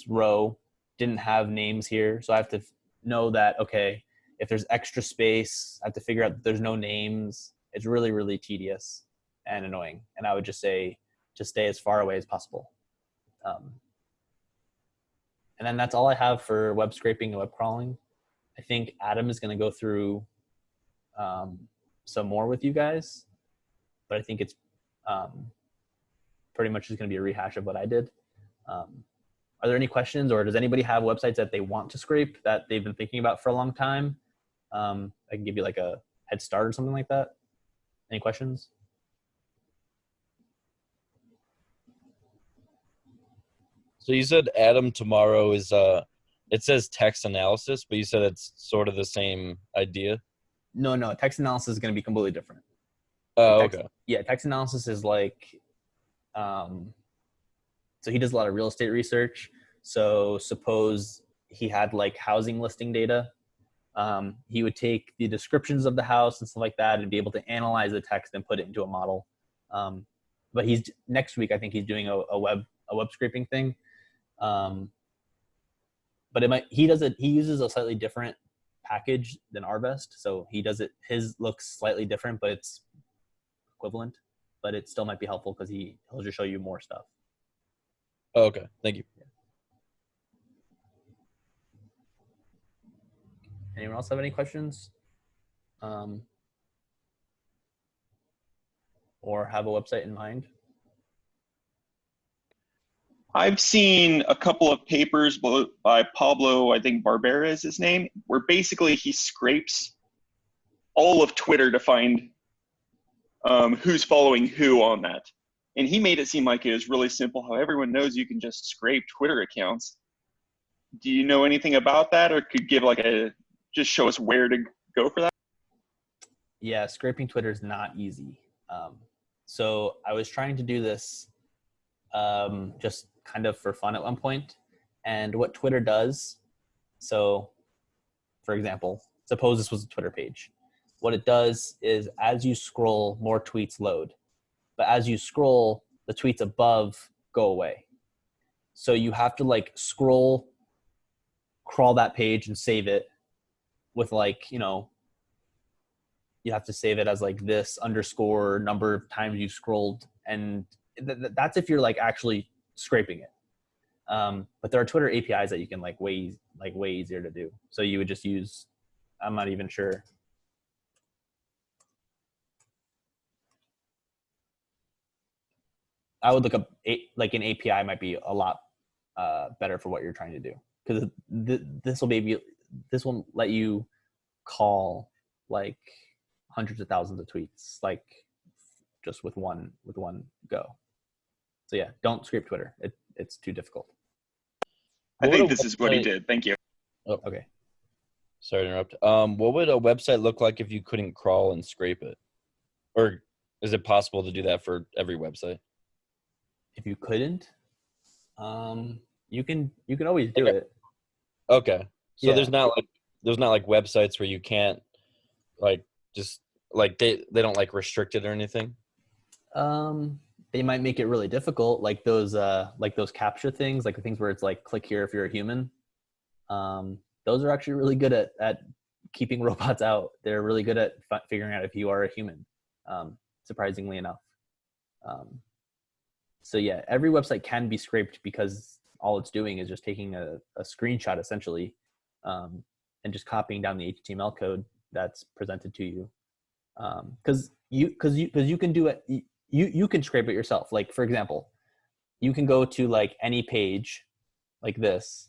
row didn't have names here. So I have to know that, okay, if there's extra space, I have to figure out that there's no names. It's really, really tedious and annoying. And I would just say, just stay as far away as possible. And then that's all I have for web scraping and web crawling. I think Adam is going to go through some more with you guys, but I think it's pretty much just going to be a rehash of what I did. Are there any questions, or does anybody have websites that they want to scrape that they've been thinking about for a long time? I can give you like a head start or something like that. Any questions? So you said Adam tomorrow is it says text analysis, but you said it's sort of the same idea. No, text analysis is going to be completely different. Oh, Text, okay. Yeah, text analysis is like, so he does a lot of real estate research. So suppose he had like housing listing data. He would take the descriptions of the house and stuff like that and be able to analyze the text and put it into a model. But next week, I think he's doing a web scraping thing. But he uses a slightly different package than Arvest. So his looks slightly different, but it's equivalent, but it still might be helpful because he'll just show you more stuff. Oh, okay. Thank you. Anyone else have any questions? Or have a website in mind? I've seen a couple of papers by Pablo, I think Barbera is his name, where basically he scrapes all of Twitter to find who's following who on that. And he made it seem like it was really simple, how everyone knows you can just scrape Twitter accounts. Do you know anything about that, or could give like just show us where to go for that? Yeah, scraping Twitter is not easy. So I was trying to do this just kind of for fun at one point. And what Twitter does, so for example, suppose this was a Twitter page. What it does is as you scroll, more tweets load. But as you scroll, the tweets above go away. So you have to like crawl that page and save it with like, you have to save it as like this _ number of times you scrolled. And that's if you're like actually scraping it. But there are Twitter APIs that you can like way easier to do. So you would just use, I'm not even sure. I would look up like an API might be a lot better for what you're trying to do, because this will let you call like hundreds of thousands of tweets like just with one go. So yeah, don't scrape Twitter. It's too difficult. I think this is what he did. Thank you. Oh, okay. Sorry to interrupt. What would a website look like if you couldn't crawl and scrape it? Or is it possible to do that for every website? If you couldn't, you can always do it. Okay. So Yeah. there's not like websites where you can't like just like they don't like restrict it or anything? They might make it really difficult, like those CAPTCHA things, like the things where it's like click here if you're a human. Those are actually really good at keeping robots out. They're really good at figuring out if you are a human, surprisingly enough. So yeah, every website can be scraped because all it's doing is just taking a screenshot essentially, and just copying down the HTML code that's presented to you. Because you can do it. You can scrape it yourself. Like for example, you can go to like any page like this,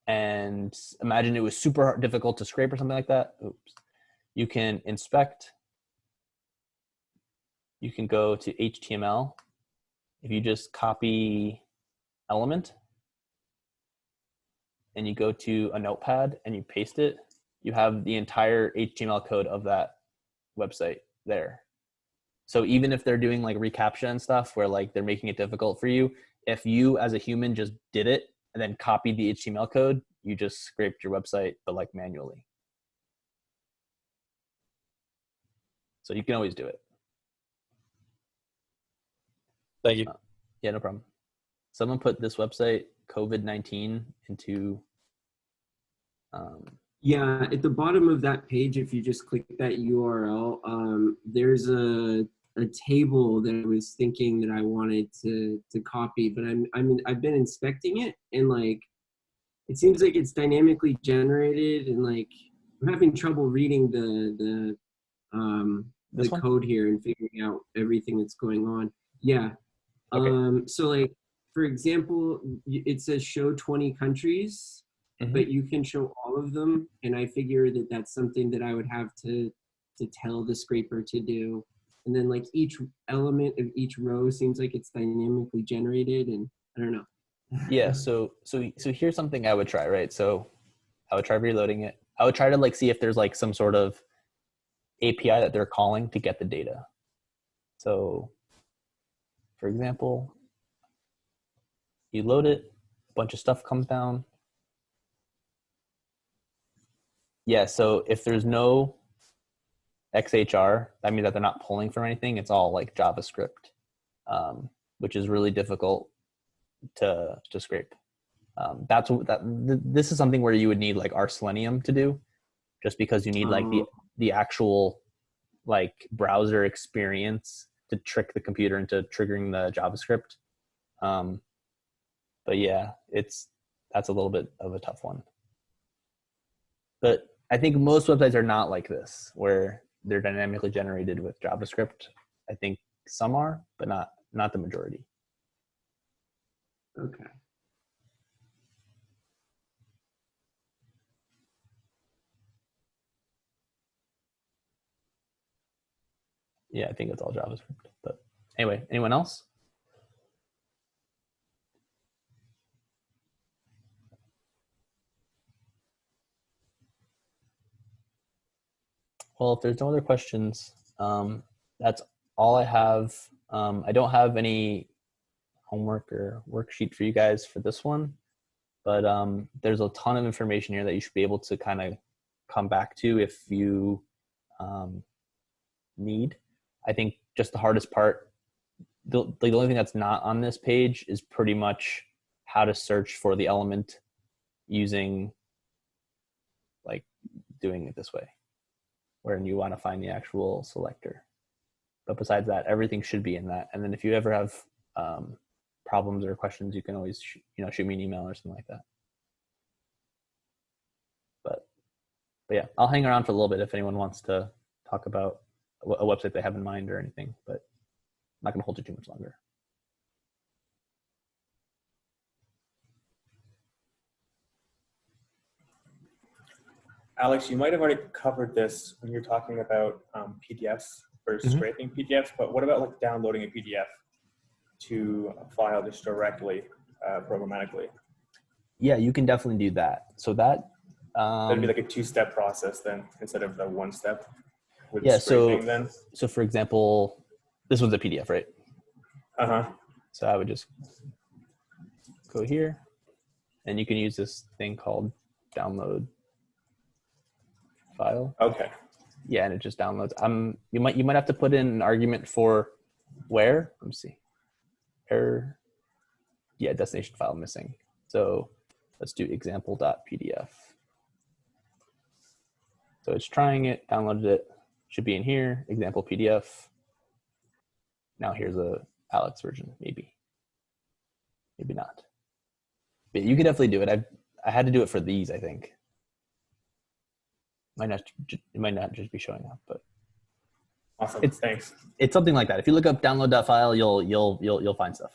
and imagine it was super difficult to scrape or something like that. Oops. You can inspect. You can go to HTML. If you just copy element and you go to a notepad and you paste it, you have the entire HTML code of that website there. So even if they're doing like reCAPTCHA and stuff where like they're making it difficult for you, if you as a human just did it and then copied the HTML code, you just scraped your website, but like manually. So you can always do it. Thank you. Yeah, no problem. Someone put this website COVID-19 into. Yeah, at the bottom of that page, if you just click that URL, there's a table that I was thinking that I wanted to copy, but I've been inspecting it, and like it seems like it's dynamically generated, and like I'm having trouble reading the code here and figuring out everything that's going on. Yeah. Okay. So like, for example, it says show 20 countries, but you can show all of them. And I figure that that's something that I would have to tell the scraper to do. And then like each element of each row seems like it's dynamically generated, and I don't know. Yeah. So here's something I would try, right? So I would try reloading it. I would try to like see if there's like some sort of API that they're calling to get the data. So for example, you load it, a bunch of stuff comes down. Yeah, so if there's no XHR, that means that they're not pulling from anything. It's all like JavaScript, which is really difficult to scrape. This is something where you would need like our Selenium to do, just because you need like the actual like browser experience to trick the computer into triggering the JavaScript. But yeah, that's a little bit of a tough one. But I think most websites are not like this, where they're dynamically generated with JavaScript. I think some are, but not the majority. Okay. Yeah, I think it's all JavaScript. But anyway, anyone else? Well, if there's no other questions, that's all I have. I don't have any homework or worksheet for you guys for this one, but there's a ton of information here that you should be able to kind of come back to if you need. I think just the hardest part, the only thing that's not on this page is pretty much how to search for the element using, like, doing it this way, where you want to find the actual selector. But besides that, everything should be in that. And then if you ever have problems or questions, you can always shoot me an email or something like that. But yeah, I'll hang around for a little bit if anyone wants to talk about a website they have in mind or anything, but I'm not going to hold you too much longer. Alex, you might have already covered this when you're talking about PDFs or scraping PDFs, but what about like downloading a PDF to a file just directly programmatically? Yeah, you can definitely do that. So that that'd be like a two-step process then instead of the one step with yeah, scraping then. So for example, this one's a PDF, right? Uh-huh. So I would just go here, and you can use this thing called download file. Okay. Yeah, and it just downloads. You might have to put in an argument for where. Let me see. Error. Yeah, destination file missing. So let's do example.pdf. So it's trying it, downloaded it, should be in here, example PDF. Now here's a Alex version, maybe. Maybe not. But you could definitely do it. I had to do it for these, I think. It might not just be showing up, but Awesome. Thanks. it's something like that. If you look up download.file, you'll find stuff.